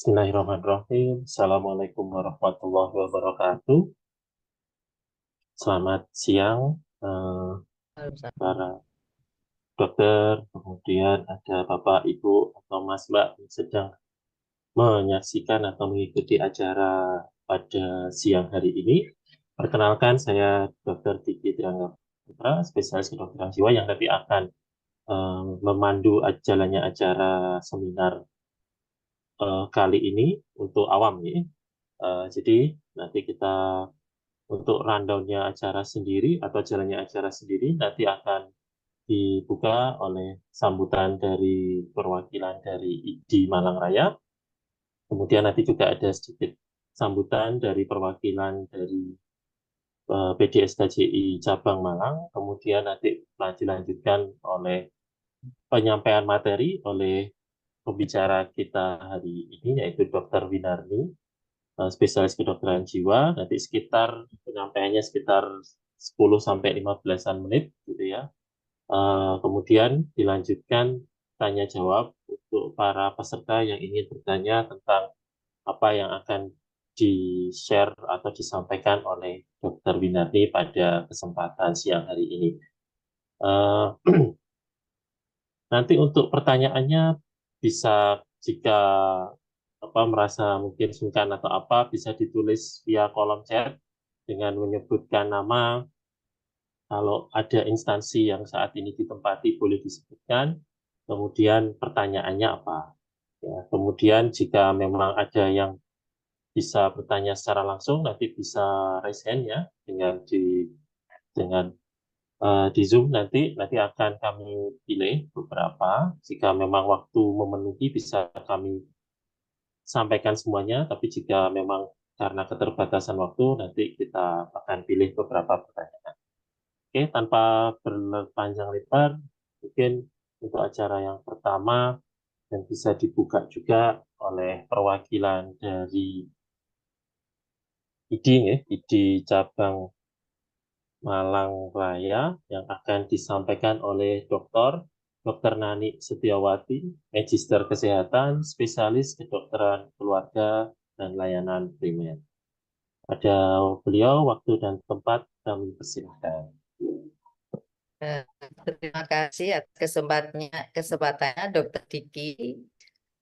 Bismillahirrahmanirrahim. Assalamualaikum warahmatullahi wabarakatuh. Selamat siang, para dokter, kemudian ada Bapak, Ibu, atau Mas, Mbak yang sedang menyaksikan atau mengikuti acara pada siang hari ini. Perkenalkan, saya Dr. Diki Triangga Putra, spesialis kedokteran jiwa yang nanti akan memandu jalannya acara seminar kali ini untuk awam nih. Jadi nanti kita untuk rundown-nya acara sendiri atau jalannya acara sendiri nanti akan dibuka oleh sambutan dari perwakilan dari IDI Malang Raya. Kemudian nanti juga ada sedikit sambutan dari perwakilan dari PDSKJI Cabang Malang. Kemudian nanti dilanjutkan oleh penyampaian materi oleh pembicara kita hari ini yaitu Dr. Winarni, spesialis kedokteran jiwa. Nanti sekitar penyampaiannya sekitar 10 sampai 15-an menit gitu ya. Kemudian dilanjutkan tanya jawab untuk para peserta yang ingin bertanya tentang apa yang akan di-share atau disampaikan oleh Dr. Winarni pada kesempatan siang hari ini. Eh, Nanti untuk pertanyaannya bisa jika merasa mungkin sungkan atau apa bisa ditulis via kolom chat dengan menyebutkan nama. Kalau ada instansi yang saat ini ditempati boleh disebutkan. Kemudian pertanyaannya apa? Ya, kemudian jika memang ada yang bisa bertanya secara langsung nanti bisa raise hand ya dengan di Zoom nanti akan kami pilih beberapa. Jika memang waktu memenuhi bisa kami sampaikan semuanya, tapi jika memang karena keterbatasan waktu nanti kita akan pilih beberapa pertanyaan. Oke, tanpa berpanjang lebar, mungkin untuk acara yang pertama dan bisa dibuka juga oleh perwakilan dari IDI, ya, IDI Cabang Malang Raya yang akan disampaikan oleh Dr. Nani Setiawati, Magister Kesehatan, Spesialis Kedokteran Keluarga dan Layanan Primer. Pada beliau, waktu dan tempat kami persilahkan. Eh, Terima kasih atas kesempatannya Dr. Diki.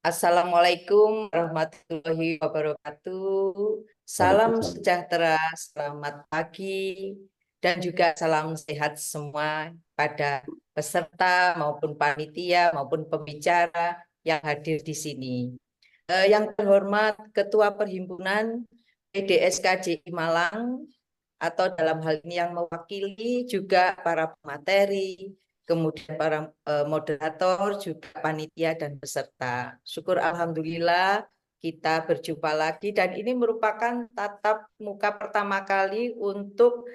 Assalamualaikum warahmatullahi wabarakatuh. Salam sejahtera, selamat pagi, dan juga salam sehat semua pada peserta maupun panitia maupun pembicara yang hadir di sini. Yang terhormat Ketua Perhimpunan PDSKJI Malang, atau dalam hal ini yang mewakili juga para pemateri, kemudian para moderator, juga panitia dan peserta. Syukur alhamdulillah kita berjumpa lagi dan ini merupakan tatap muka pertama kali untuk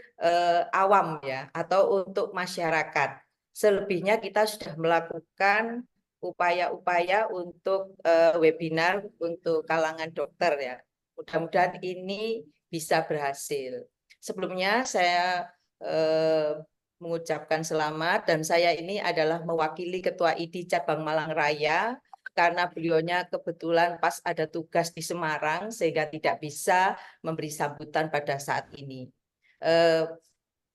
awam ya atau untuk masyarakat. Selebihnya kita sudah melakukan upaya-upaya untuk webinar untuk kalangan dokter ya. Mudah-mudahan ini bisa berhasil. Sebelumnya saya mengucapkan selamat dan saya ini adalah mewakili Ketua IDI Cabang Malang Raya karena beliaunya kebetulan pas ada tugas di Semarang sehingga tidak bisa memberi sambutan pada saat ini.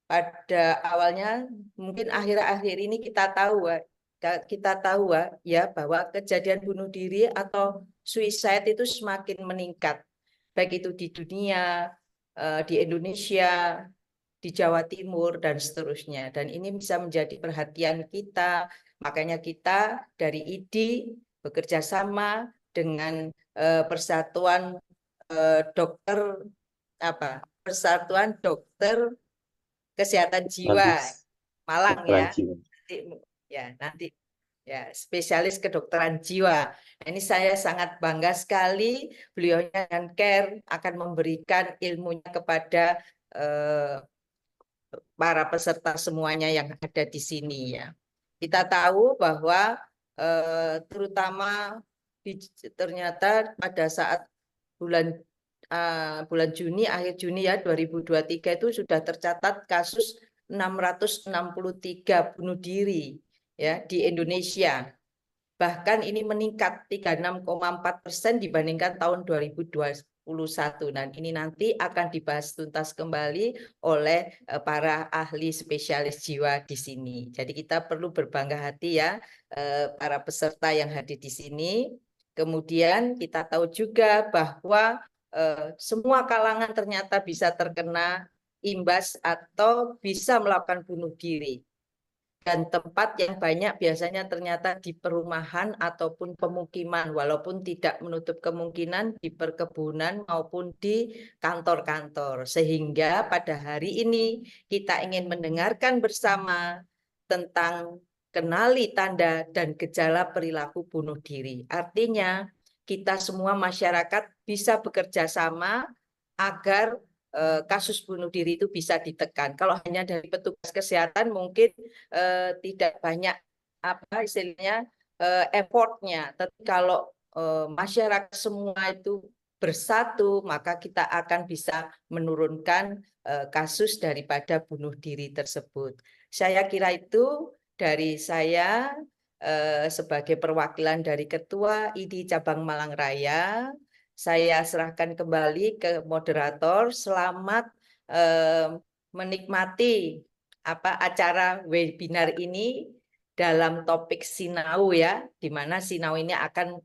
Pada awalnya mungkin akhir-akhir ini kita tahu ya bahwa kejadian bunuh diri atau suicide itu semakin meningkat baik itu di dunia, di Indonesia, di Jawa Timur, dan seterusnya. Dan ini bisa menjadi perhatian kita. Makanya kita dari IDI bekerja sama dengan Persatuan Persatuan Dokter Kesehatan Jiwa Malang ya. Nanti ya spesialis kedokteran jiwa. Nah, ini saya sangat bangga sekali beliaunya dengan care akan memberikan ilmunya kepada para peserta semuanya yang ada di sini ya. Kita tahu bahwa terutama ternyata pada saat bulan Juni, akhir Juni ya 2023 itu sudah tercatat kasus 663 bunuh diri ya di Indonesia. Bahkan ini meningkat 36,4% dibandingkan tahun 2021. Nah, ini nanti akan dibahas tuntas kembali oleh para ahli spesialis jiwa di sini. Jadi kita perlu berbangga hati ya, para peserta yang hadir di sini. Kemudian kita tahu juga bahwa semua kalangan ternyata bisa terkena imbas atau bisa melakukan bunuh diri. Dan tempat yang banyak biasanya ternyata di perumahan ataupun pemukiman, walaupun tidak menutup kemungkinan di perkebunan maupun di kantor-kantor. Sehingga pada hari ini kita ingin mendengarkan bersama tentang kenali tanda dan gejala perilaku bunuh diri. Artinya kita semua masyarakat bisa bekerja sama agar kasus bunuh diri itu bisa ditekan. Kalau hanya dari petugas kesehatan mungkin tidak banyak apa istilahnya effortnya. Tapi kalau masyarakat semua itu bersatu, maka kita akan bisa menurunkan kasus daripada bunuh diri tersebut. Saya kira itu dari saya sebagai perwakilan dari Ketua ID Cabang Malang Raya. Saya serahkan kembali ke moderator. Selamat menikmati acara webinar ini dalam topik Sinau ya, di mana Sinau ini akan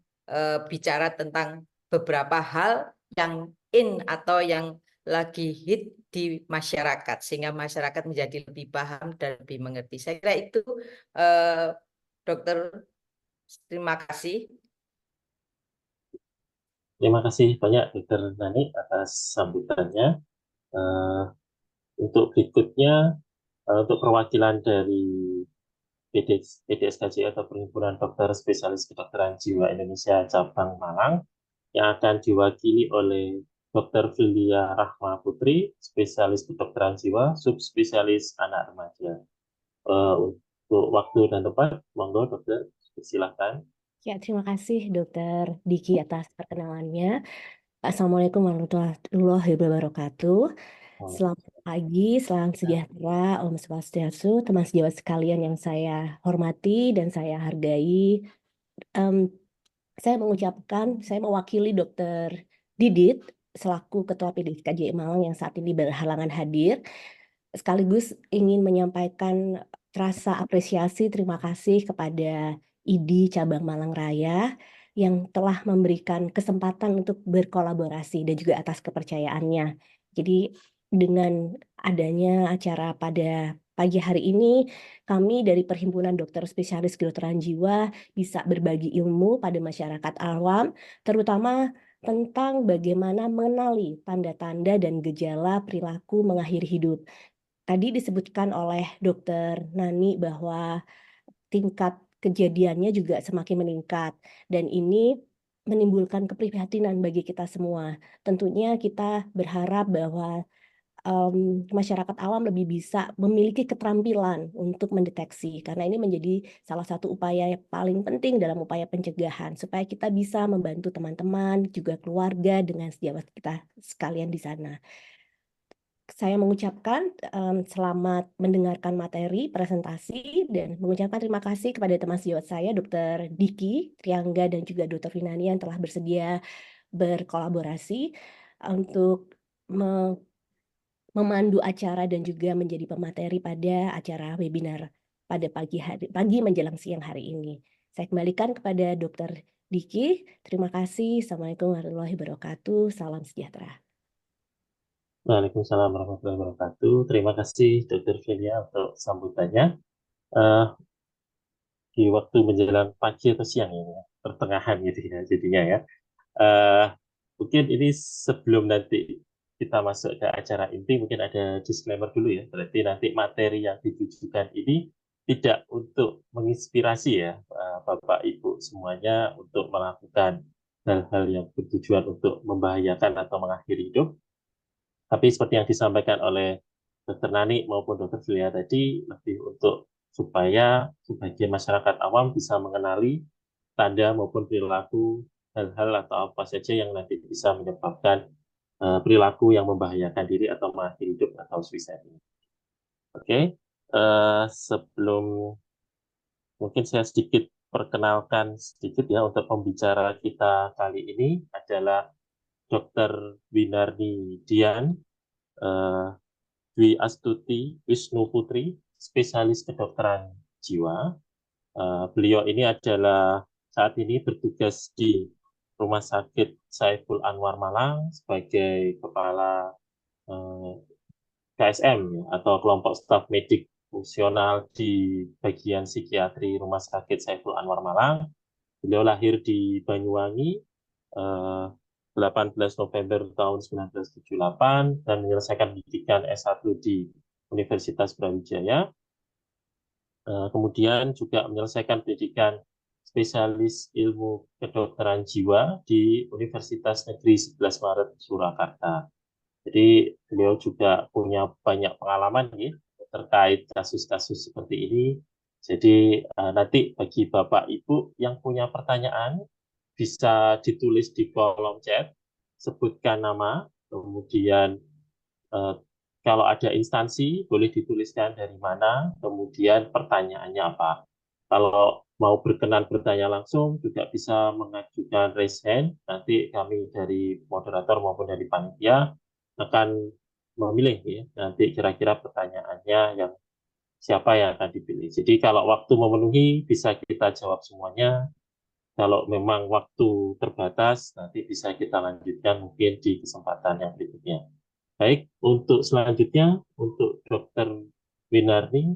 bicara tentang beberapa hal yang in atau yang lagi hit di masyarakat, sehingga masyarakat menjadi lebih paham dan lebih mengerti. Saya kira itu, Dokter. Terima kasih. Terima kasih banyak Dokter Nani atas sambutannya. Eh, untuk berikutnya, untuk perwakilan dari PDSKJ atau Perhimpunan Dokter Spesialis Kedokteran Jiwa Indonesia Cabang Malang, yang akan diwakili oleh Dr. Filia Rahma Putri, spesialis kedokteran jiwa, subspesialis anak remaja. Untuk waktu dan tempat, monggo dokter, silakan. Ya, terima kasih Dokter Diki atas perkenalannya. Assalamualaikum warahmatullahi wabarakatuh. Selamat pagi, salam sejahtera, Om Swastiastu, teman sejawat sekalian yang saya hormati dan saya hargai. Saya mewakili Dokter Didit selaku Ketua PDSKJ Malang yang saat ini berhalangan hadir, sekaligus ingin menyampaikan rasa apresiasi terima kasih kepada ID Cabang Malang Raya yang telah memberikan kesempatan untuk berkolaborasi dan juga atas kepercayaannya. Jadi dengan adanya acara pada pagi hari ini, kami dari Perhimpunan Dokter Spesialis Kedokteran Jiwa bisa berbagi ilmu pada masyarakat awam, terutama tentang bagaimana mengenali tanda-tanda dan gejala perilaku mengakhiri hidup. Tadi disebutkan oleh Dokter Nani bahwa tingkat kejadiannya juga semakin meningkat, dan ini menimbulkan keprihatinan bagi kita semua. Tentunya kita berharap bahwa masyarakat awam lebih bisa memiliki keterampilan untuk mendeteksi, karena ini menjadi salah satu upaya yang paling penting dalam upaya pencegahan, supaya kita bisa membantu teman-teman, juga keluarga dengan sejawat kita sekalian di sana. Saya mengucapkan selamat mendengarkan materi presentasi dan mengucapkan terima kasih kepada teman sejawat saya, Dr. Diki Triangga dan juga Dr. Finani yang telah bersedia berkolaborasi untuk memandu acara dan juga menjadi pemateri pada acara webinar pada pagi menjelang siang hari ini. Saya kembalikan kepada Dr. Diki. Terima kasih. Assalamualaikum warahmatullahi wabarakatuh. Salam sejahtera. Waalaikumsalam warahmatullahi wabarakatuh. Terima kasih Dr. Filia untuk sambutannya. Eh, di waktu menjelang pagi atau siang ini, pertengahan gitu ya jadinya ya. Eh, mungkin ini sebelum nanti kita masuk ke acara inti, mungkin ada disclaimer dulu ya. Berarti nanti materi yang ditujukan ini tidak untuk menginspirasi ya Bapak Ibu semuanya untuk melakukan hal-hal yang bertujuan untuk membahayakan atau mengakhiri hidup. Tapi seperti yang disampaikan oleh Dr. Nani maupun Dr. Filia tadi, lebih untuk supaya sebagian masyarakat awam bisa mengenali tanda maupun perilaku hal-hal atau apa saja yang nanti bisa menyebabkan perilaku yang membahayakan diri atau mengakhiri hidup atau suicide. Oke, sebelum mungkin saya sedikit perkenalkan sedikit ya untuk pembicara kita kali ini adalah Dr. Winarni Dian Dwi Astuti Wisnu Putri, spesialis kedokteran jiwa. Beliau ini adalah saat ini bertugas di Rumah Sakit Saiful Anwar Malang sebagai kepala KSM ya, atau kelompok staf medik fungsional di bagian psikiatri Rumah Sakit Saiful Anwar Malang. Beliau lahir di Banyuwangi 18 November tahun 1978 dan menyelesaikan pendidikan S1 di Universitas Brawijaya. Kemudian juga menyelesaikan pendidikan spesialis ilmu kedokteran jiwa di Universitas Negeri 11 Maret Surakarta. Jadi beliau juga punya banyak pengalaman ya, terkait kasus-kasus seperti ini. Jadi nanti bagi Bapak Ibu yang punya pertanyaan bisa ditulis di kolom chat, sebutkan nama, kemudian kalau ada instansi boleh dituliskan dari mana, kemudian pertanyaannya apa. Kalau mau berkenan bertanya langsung juga bisa mengajukan raise hand, nanti kami dari moderator maupun dari panitia akan memilih ya, nanti kira-kira pertanyaannya yang siapa yang akan dipilih. Jadi kalau waktu memenuhi bisa kita jawab semuanya, kalau memang waktu terbatas nanti bisa kita lanjutkan mungkin di kesempatan yang berikutnya. Baik, untuk selanjutnya, untuk Dr. Winarni,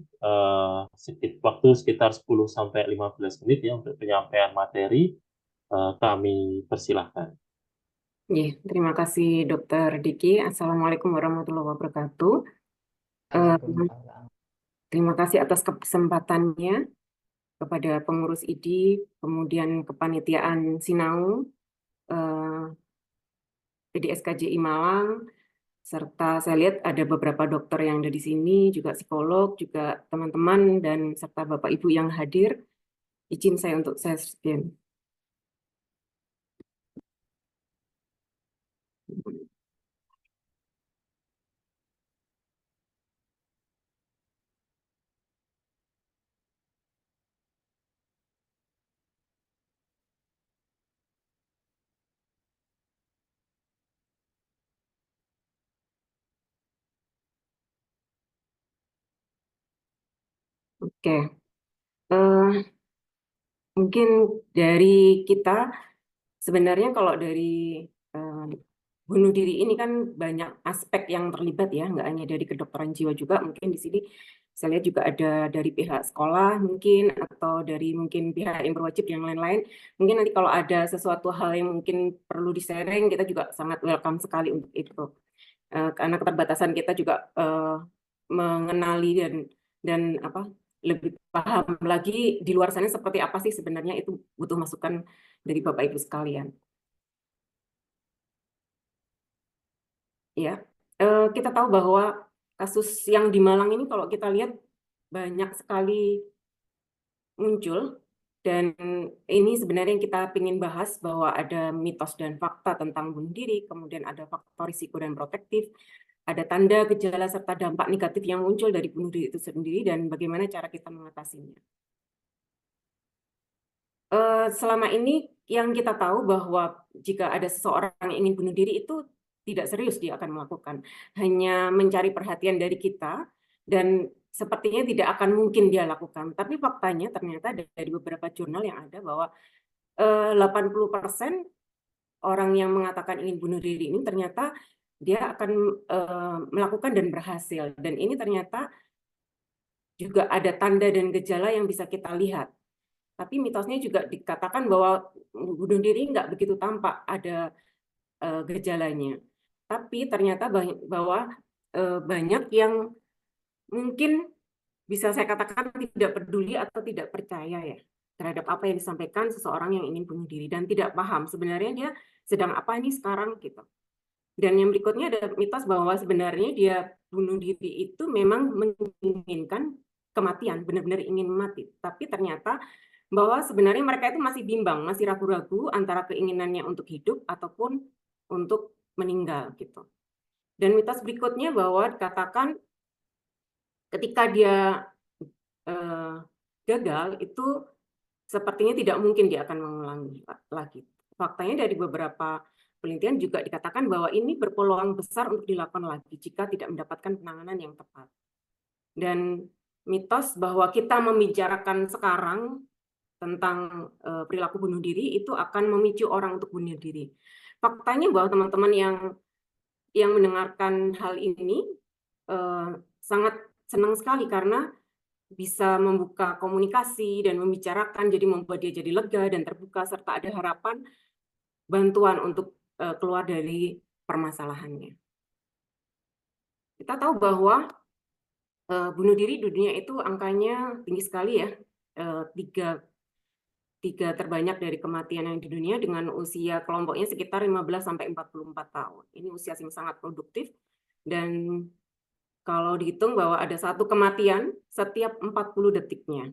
waktu sekitar 10-15 menit ya untuk penyampaian materi, kami persilahkan. Terima kasih Dr. Diki. Assalamualaikum warahmatullahi wabarakatuh. Terima kasih atas kesempatannya kepada pengurus ID, kemudian kepanitiaan Sinau, PDSKJI Malang, serta saya lihat ada beberapa dokter yang ada di sini, juga psikolog, juga teman-teman, dan serta Bapak Ibu yang hadir. Izin saya untuk saya screen. Oke. Mungkin dari kita, sebenarnya kalau dari bunuh diri ini kan banyak aspek yang terlibat ya, nggak hanya dari kedokteran jiwa juga, mungkin di sini saya lihat juga ada dari pihak sekolah mungkin, atau dari mungkin pihak yang berwajib yang lain-lain. Mungkin nanti kalau ada sesuatu hal yang mungkin perlu di-sharing, kita juga sangat welcome sekali untuk itu. Karena keterbatasan kita juga mengenali dan lebih paham lagi di luar sana seperti apa sih sebenarnya, itu butuh masukan dari Bapak Ibu sekalian. Ya, kita tahu bahwa kasus yang di Malang ini kalau kita lihat banyak sekali muncul, dan ini sebenarnya yang kita ingin bahas bahwa ada mitos dan fakta tentang bunuh diri, kemudian ada faktor risiko dan protektif, ada tanda, gejala, serta dampak negatif yang muncul dari bunuh diri itu sendiri, dan bagaimana cara kita mengatasinya. Selama ini yang kita tahu bahwa jika ada seseorang yang ingin bunuh diri itu tidak serius dia akan melakukan, hanya mencari perhatian dari kita, dan sepertinya tidak akan mungkin dia lakukan. Tapi faktanya ternyata dari beberapa jurnal yang ada bahwa 80% orang yang mengatakan ingin bunuh diri ini ternyata dia akan melakukan dan berhasil. Dan ini ternyata juga ada tanda dan gejala yang bisa kita lihat. Tapi mitosnya juga dikatakan bahwa bunuh diri nggak begitu tampak ada gejalanya. Tapi ternyata bahwa banyak yang mungkin bisa saya katakan tidak peduli atau tidak percaya ya terhadap apa yang disampaikan seseorang yang ingin bunuh diri, dan tidak paham sebenarnya dia sedang apa ini sekarang gitu. Dan yang berikutnya ada mitos bahwa sebenarnya dia bunuh diri itu memang menginginkan kematian, benar-benar ingin mati. Tapi ternyata bahwa sebenarnya mereka itu masih bimbang, masih ragu-ragu antara keinginannya untuk hidup ataupun untuk meninggal gitu. Dan mitos berikutnya bahwa dikatakan ketika dia gagal itu sepertinya tidak mungkin dia akan mengulangi lagi. Faktanya dari beberapa penelitian juga dikatakan bahwa ini berpeluang besar untuk dilakukan lagi jika tidak mendapatkan penanganan yang tepat. Dan mitos bahwa kita membicarakan sekarang tentang perilaku bunuh diri itu akan memicu orang untuk bunuh diri. Faktanya bahwa teman-teman yang mendengarkan hal ini sangat senang sekali karena bisa membuka komunikasi dan membicarakan, jadi membuat dia jadi lega dan terbuka, serta ada harapan bantuan untuk keluar dari permasalahannya. Kita tahu bahwa bunuh diri di dunia itu angkanya tinggi sekali ya, tiga terbanyak dari kematian yang di dunia, dengan usia kelompoknya sekitar 15-44 tahun. Ini usia yang sangat produktif, dan kalau dihitung bahwa ada satu kematian setiap 40 detiknya.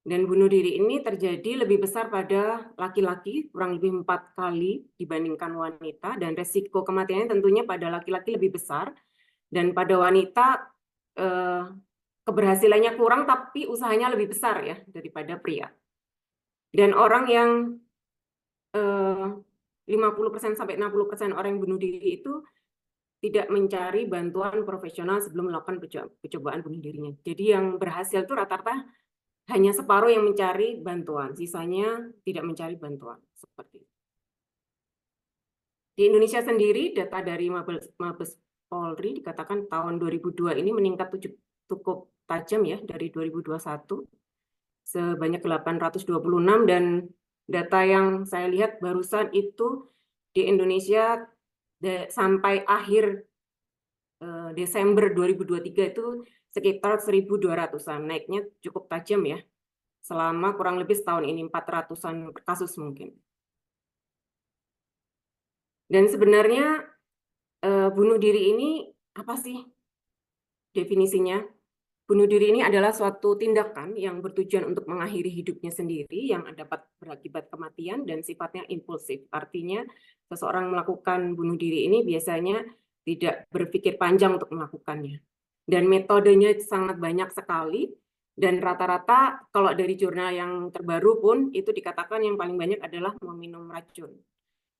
Dan bunuh diri ini terjadi lebih besar pada laki-laki, kurang lebih 4 kali dibandingkan wanita, dan resiko kematiannya tentunya pada laki-laki lebih besar, dan pada wanita keberhasilannya kurang tapi usahanya lebih besar ya daripada pria. Dan orang yang 50% sampai 60% orang yang bunuh diri itu tidak mencari bantuan profesional sebelum melakukan percobaan bunuh dirinya. Jadi yang berhasil itu rata-rata hanya separuh yang mencari bantuan, sisanya tidak mencari bantuan. Seperti itu. Di Indonesia sendiri, data dari Mabes Polri dikatakan tahun 2002 ini meningkat cukup tajam ya dari 2021, sebanyak 826, dan data yang saya lihat barusan itu di Indonesia sampai akhir Desember 2023 itu sekitar 1.200-an, naiknya cukup tajam ya. Selama kurang lebih setahun ini 400-an kasus mungkin. Dan sebenarnya bunuh diri ini apa sih definisinya? Bunuh diri ini adalah suatu tindakan yang bertujuan untuk mengakhiri hidupnya sendiri yang dapat berakibat kematian dan sifatnya impulsif. Artinya seseorang melakukan bunuh diri ini biasanya tidak berpikir panjang untuk melakukannya. Dan metodenya sangat banyak sekali, dan rata-rata kalau dari jurnal yang terbaru pun itu dikatakan yang paling banyak adalah meminum racun.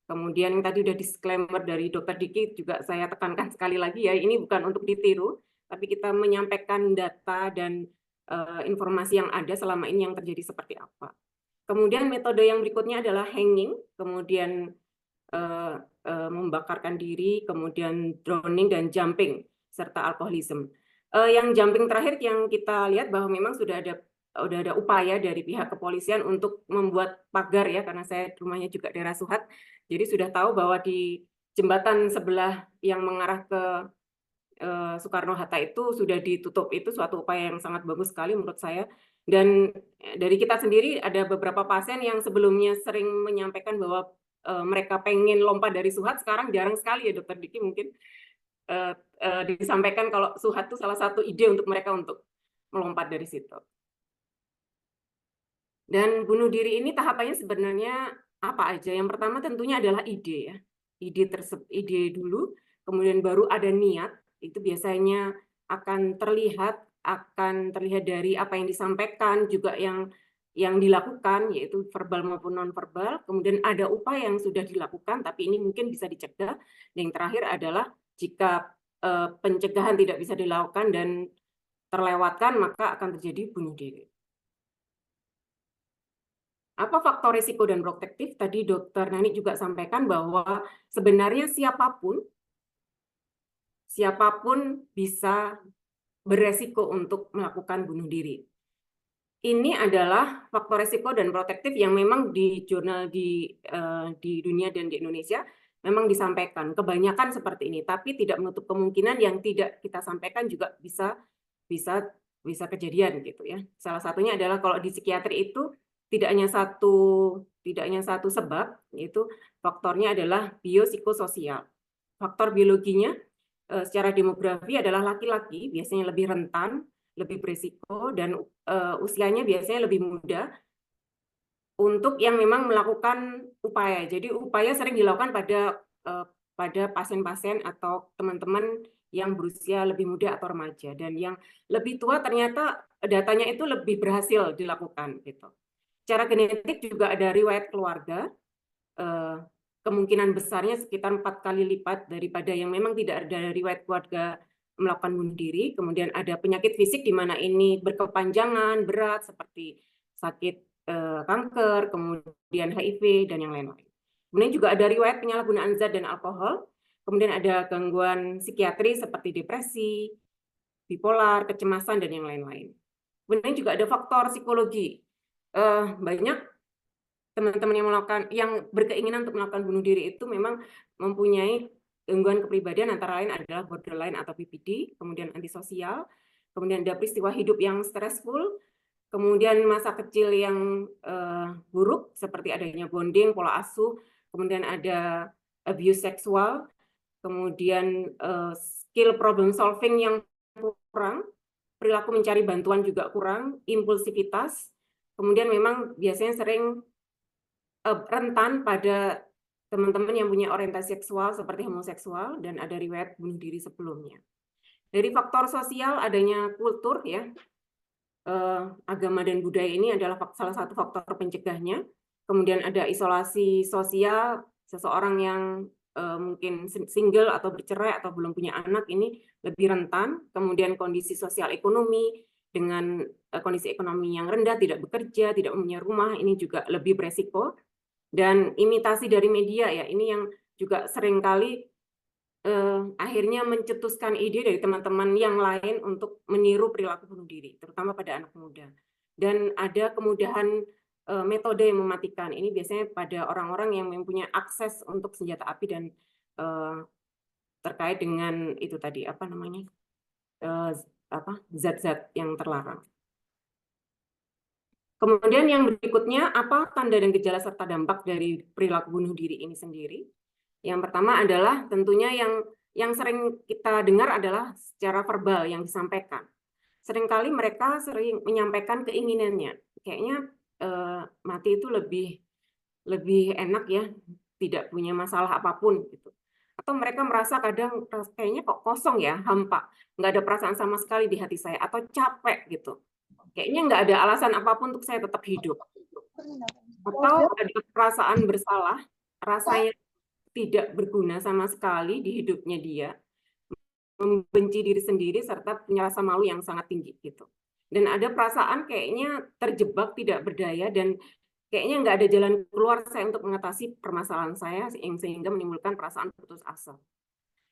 Kemudian yang tadi udah disclaimer dari Dr. Diki juga saya tekankan sekali lagi ya, ini bukan untuk ditiru, tapi kita menyampaikan data dan informasi yang ada selama ini yang terjadi seperti apa. Kemudian metode yang berikutnya adalah hanging, kemudian membakarkan diri, kemudian drowning dan jumping, serta alkoholisme. Yang jumping terakhir yang kita lihat bahwa memang sudah ada upaya dari pihak kepolisian untuk membuat pagar ya, karena saya rumahnya juga daerah Suhat, jadi sudah tahu bahwa di jembatan sebelah yang mengarah ke Soekarno-Hatta itu sudah ditutup. Itu suatu upaya yang sangat bagus sekali menurut saya. Dan dari kita sendiri ada beberapa pasien yang sebelumnya sering menyampaikan bahwa mereka pengen lompat dari Suhat, sekarang jarang sekali ya Dokter Diki mungkin disampaikan kalau Suhat itu salah satu ide untuk mereka untuk melompat dari situ. Dan bunuh diri ini tahapannya sebenarnya apa aja? Yang pertama tentunya adalah ide ya. Ide dulu, kemudian baru ada niat. Itu biasanya akan terlihat dari apa yang disampaikan, juga yang dilakukan, yaitu verbal maupun non-verbal. Kemudian ada upaya yang sudah dilakukan, tapi ini mungkin bisa dicegah. Dan yang terakhir adalah jika pencegahan tidak bisa dilakukan dan terlewatkan, maka akan terjadi bunuh diri. Apa faktor risiko dan protektif? Tadi Dr. Nani juga sampaikan bahwa sebenarnya siapapun bisa beresiko untuk melakukan bunuh diri. Ini adalah faktor risiko dan protektif yang memang di jurnal di dunia dan di Indonesia memang disampaikan. Kebanyakan seperti ini, tapi tidak menutup kemungkinan yang tidak kita sampaikan juga bisa kejadian gitu ya. Salah satunya adalah kalau di psikiatri itu tidak hanya satu sebab, yaitu faktornya adalah biopsikososial. Faktor biologinya secara demografi adalah laki-laki, biasanya lebih rentan, lebih berisiko, dan usianya biasanya lebih muda untuk yang memang melakukan upaya. Jadi upaya sering dilakukan pada pasien-pasien atau teman-teman yang berusia lebih muda atau remaja, dan yang lebih tua ternyata datanya itu lebih berhasil dilakukan gitu. Secara genetik juga ada riwayat keluarga, kemungkinan besarnya sekitar 4 kali lipat daripada yang memang tidak ada riwayat keluarga melakukan bunuh diri. Kemudian ada penyakit fisik di mana ini berkepanjangan, berat, seperti sakit kanker, kemudian HIV, dan yang lain-lain. Kemudian juga ada riwayat penyalahgunaan zat dan alkohol, kemudian ada gangguan psikiatri seperti depresi, bipolar, kecemasan, dan yang lain-lain. Kemudian juga ada faktor psikologi. Banyak teman-teman yang berkeinginan untuk melakukan bunuh diri itu memang mempunyai gangguan kepribadian, antara lain adalah borderline atau BPD, kemudian antisosial, kemudian ada peristiwa hidup yang stressful, kemudian masa kecil yang buruk seperti adanya bonding, pola asuh, kemudian ada abuse seksual, kemudian skill problem solving yang kurang, perilaku mencari bantuan juga kurang, impulsivitas, kemudian memang biasanya sering rentan pada teman-teman yang punya orientasi seksual seperti homoseksual dan ada riwayat bunuh diri sebelumnya. Dari faktor sosial adanya kultur ya, agama dan budaya ini adalah salah satu faktor pencegahnya. Kemudian ada isolasi sosial, seseorang yang mungkin single atau bercerai atau belum punya anak ini lebih rentan. Kemudian kondisi sosial ekonomi, dengan kondisi ekonomi yang rendah, tidak bekerja, tidak punya rumah, ini juga lebih beresiko. Dan imitasi dari media ya, ini yang juga seringkali akhirnya mencetuskan ide dari teman-teman yang lain untuk meniru perilaku bunuh diri, terutama pada anak muda. Dan ada kemudahan metode yang mematikan. Ini biasanya pada orang-orang yang mempunyai akses untuk senjata api dan terkait dengan itu tadi apa namanya zat-zat yang terlarang. Kemudian yang berikutnya, apa tanda dan gejala serta dampak dari perilaku bunuh diri ini sendiri? Yang pertama adalah tentunya yang sering kita dengar adalah secara verbal yang disampaikan. Seringkali mereka sering menyampaikan keinginannya. Kayaknya mati itu lebih enak ya, tidak punya masalah apapun gitu. Atau mereka merasa kadang kayaknya kok kosong ya, hampa, nggak ada perasaan sama sekali di hati saya, atau capek gitu. Kayaknya nggak ada alasan apapun untuk saya tetap hidup. Atau ada perasaan bersalah, rasanya tidak berguna sama sekali di hidupnya dia, membenci diri sendiri, serta punya rasa malu yang sangat tinggi gitu. Dan ada perasaan kayaknya terjebak, tidak berdaya, dan kayaknya nggak ada jalan keluar saya untuk mengatasi permasalahan saya, sehingga menimbulkan perasaan putus asa.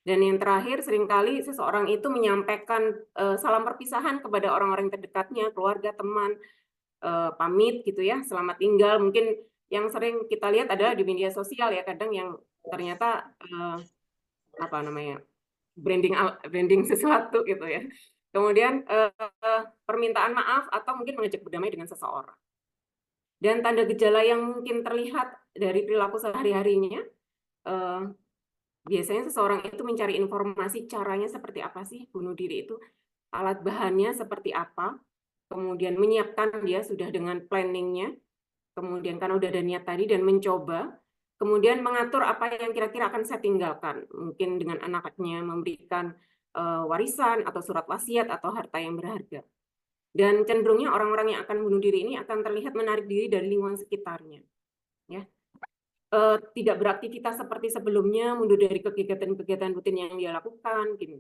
Dan yang terakhir, seringkali seseorang itu menyampaikan salam perpisahan kepada orang-orang terdekatnya, keluarga, teman, pamit gitu ya, selamat tinggal. Mungkin yang sering kita lihat adalah di media sosial ya, kadang yang ternyata apa namanya, branding sesuatu gitu ya. Kemudian permintaan maaf atau mungkin mengajak berdamai dengan seseorang. Dan tanda gejala yang mungkin terlihat dari perilaku sehari-harinya, biasanya seseorang itu mencari informasi caranya seperti apa sih bunuh diri itu, alat bahannya seperti apa, kemudian menyiapkan dia sudah dengan planningnya, kemudian kan udah ada niat tadi dan mencoba, kemudian mengatur apa yang kira-kira akan saya tinggalkan, mungkin dengan anaknya memberikan warisan atau surat wasiat atau harta yang berharga. Dan cenderungnya orang-orang yang akan bunuh diri ini akan terlihat menarik diri dari lingkungan sekitarnya, ya. Tidak beraktivitas seperti sebelumnya, mundur dari kegiatan-kegiatan rutin yang dia lakukan, gitu.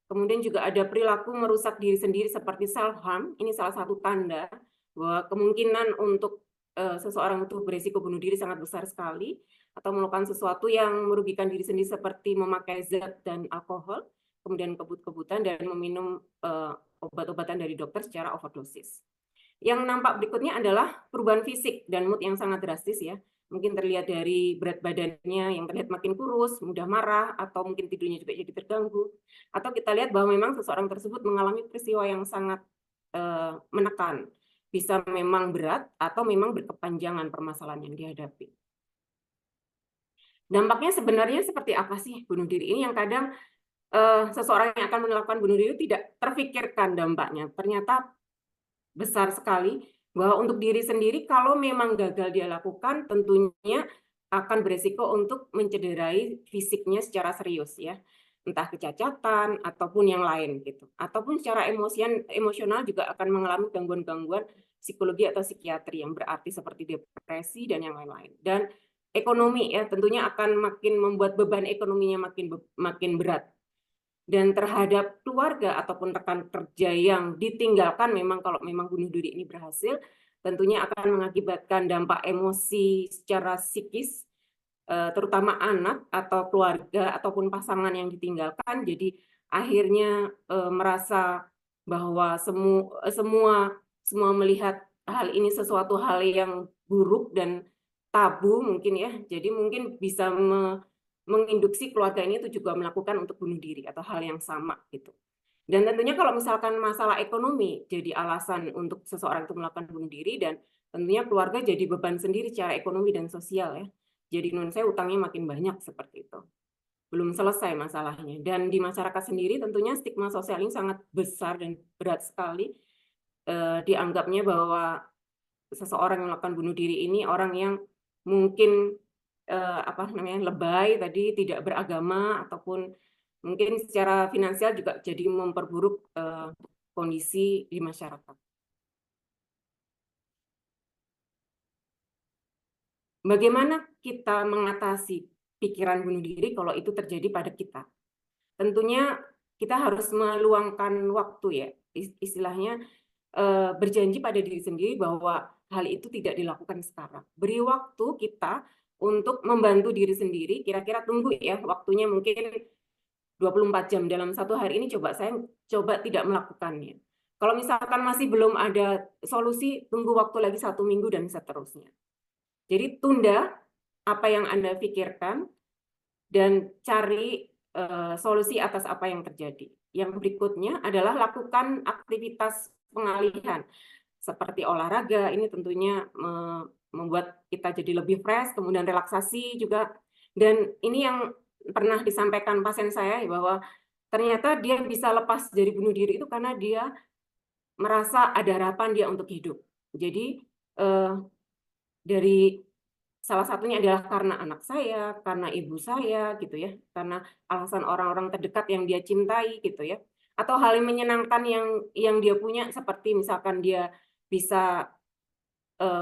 Kemudian juga ada perilaku merusak diri sendiri seperti self-harm. Ini salah satu tanda bahwa kemungkinan untuk seseorang itu berisiko bunuh diri sangat besar sekali, atau melakukan sesuatu yang merugikan diri sendiri seperti memakai zat dan alkohol, kemudian kebut-kebutan, dan meminum obat-obatan dari dokter secara overdosis. Yang nampak berikutnya adalah perubahan fisik dan mood yang sangat drastis ya. Mungkin terlihat dari berat badannya yang terlihat makin kurus, mudah marah, atau mungkin tidurnya juga jadi terganggu. Atau kita lihat bahwa memang seseorang tersebut mengalami peristiwa yang sangat menekan. Bisa memang berat atau memang berkepanjangan permasalahan yang dihadapi. Dampaknya sebenarnya seperti apa sih bunuh diri ini, yang kadang seseorang yang akan melakukan bunuh diri tidak terfikirkan dampaknya. Ternyata besar sekali. Bahwa untuk diri sendiri kalau memang gagal dia lakukan, tentunya akan beresiko untuk mencederai fisiknya secara serius ya. entah kecacatan ataupun yang lain gitu. Ataupun secara emosional juga akan mengalami gangguan-gangguan psikologi atau psikiatri yang berarti seperti depresi dan yang lain-lain. Dan ekonomi ya tentunya akan makin membuat beban ekonominya makin berat. Dan terhadap keluarga ataupun rekan kerja yang ditinggalkan, memang kalau memang bunuh diri ini berhasil, tentunya akan mengakibatkan dampak emosi secara psikis, terutama anak atau keluarga ataupun pasangan yang ditinggalkan. Jadi akhirnya merasa bahwa semua melihat hal ini sesuatu hal yang buruk dan tabu mungkin ya. Jadi mungkin bisa menginduksi keluarga ini itu juga melakukan untuk bunuh diri atau hal yang sama gitu. Dan tentunya kalau misalkan masalah ekonomi jadi alasan untuk seseorang itu melakukan bunuh diri, dan tentunya keluarga jadi beban sendiri secara ekonomi dan sosial ya. Jadi menurut saya utangnya makin banyak seperti itu. Belum selesai masalahnya. Dan di masyarakat sendiri tentunya stigma sosial ini sangat besar dan berat sekali. Dianggapnya bahwa seseorang yang melakukan bunuh diri ini orang yang mungkin lebay tadi, tidak beragama, ataupun mungkin secara finansial juga jadi memperburuk kondisi di masyarakat. Bagaimana kita mengatasi pikiran bunuh diri kalau itu terjadi pada kita? Tentunya kita harus meluangkan waktu ya, istilahnya berjanji pada diri sendiri bahwa hal itu tidak dilakukan sekarang. Beri waktu kita untuk membantu diri sendiri, kira-kira tunggu ya waktunya mungkin 24 jam dalam satu hari ini, saya coba tidak melakukannya. Kalau misalkan masih belum ada solusi, tunggu waktu lagi 1 minggu dan seterusnya. Jadi tunda apa yang Anda pikirkan dan cari solusi atas apa yang terjadi. Yang berikutnya adalah lakukan aktivitas pengalihan seperti olahraga. Ini tentunya membuat kita jadi lebih fresh, kemudian relaksasi juga. Dan ini yang pernah disampaikan pasien saya bahwa ternyata dia bisa lepas dari bunuh diri itu karena dia merasa ada harapan dia untuk hidup. Jadi dari salah satunya adalah karena anak saya, karena ibu saya gitu ya, karena alasan orang-orang terdekat yang dia cintai gitu ya, atau hal yang menyenangkan yang dia punya, seperti misalkan dia bisa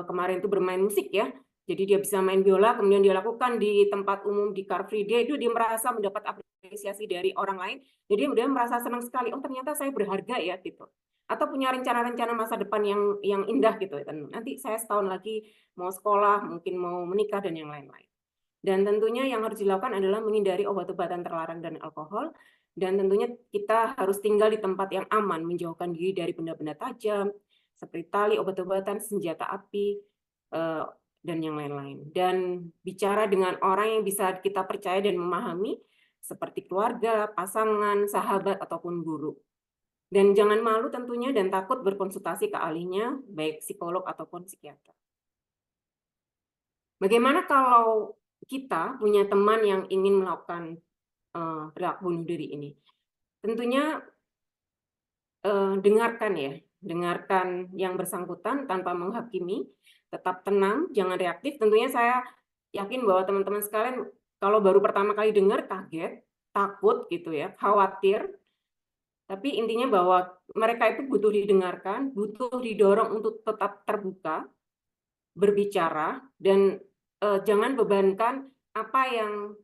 kemarin itu bermain musik ya, jadi dia bisa main biola, kemudian dia lakukan di tempat umum di Car Free Day, itu dia merasa mendapat apresiasi dari orang lain, jadi dia merasa senang sekali, oh ternyata saya berharga ya gitu. Atau punya rencana-rencana masa depan yang indah gitu, nanti saya setahun lagi mau sekolah, mungkin mau menikah dan yang lain-lain. Dan tentunya yang harus dilakukan adalah menghindari obat-obatan terlarang dan alkohol, dan tentunya kita harus tinggal di tempat yang aman, menjauhkan diri dari benda-benda tajam seperti tali, obat-obatan, senjata api, dan yang lain-lain. Dan bicara dengan orang yang bisa kita percaya dan memahami, seperti keluarga, pasangan, sahabat, ataupun guru. Dan jangan malu tentunya dan takut berkonsultasi ke ahlinya, baik psikolog ataupun psikiater. Bagaimana kalau kita punya teman yang ingin melakukan perilaku bunuh diri ini? Tentunya dengarkan yang bersangkutan tanpa menghakimi, tetap tenang, jangan reaktif. Tentunya saya yakin bahwa teman-teman sekalian kalau baru pertama kali dengar kaget, takut gitu ya, khawatir. Tapi intinya bahwa mereka itu butuh didengarkan, butuh didorong untuk tetap terbuka, berbicara, dan jangan bebankan apa yang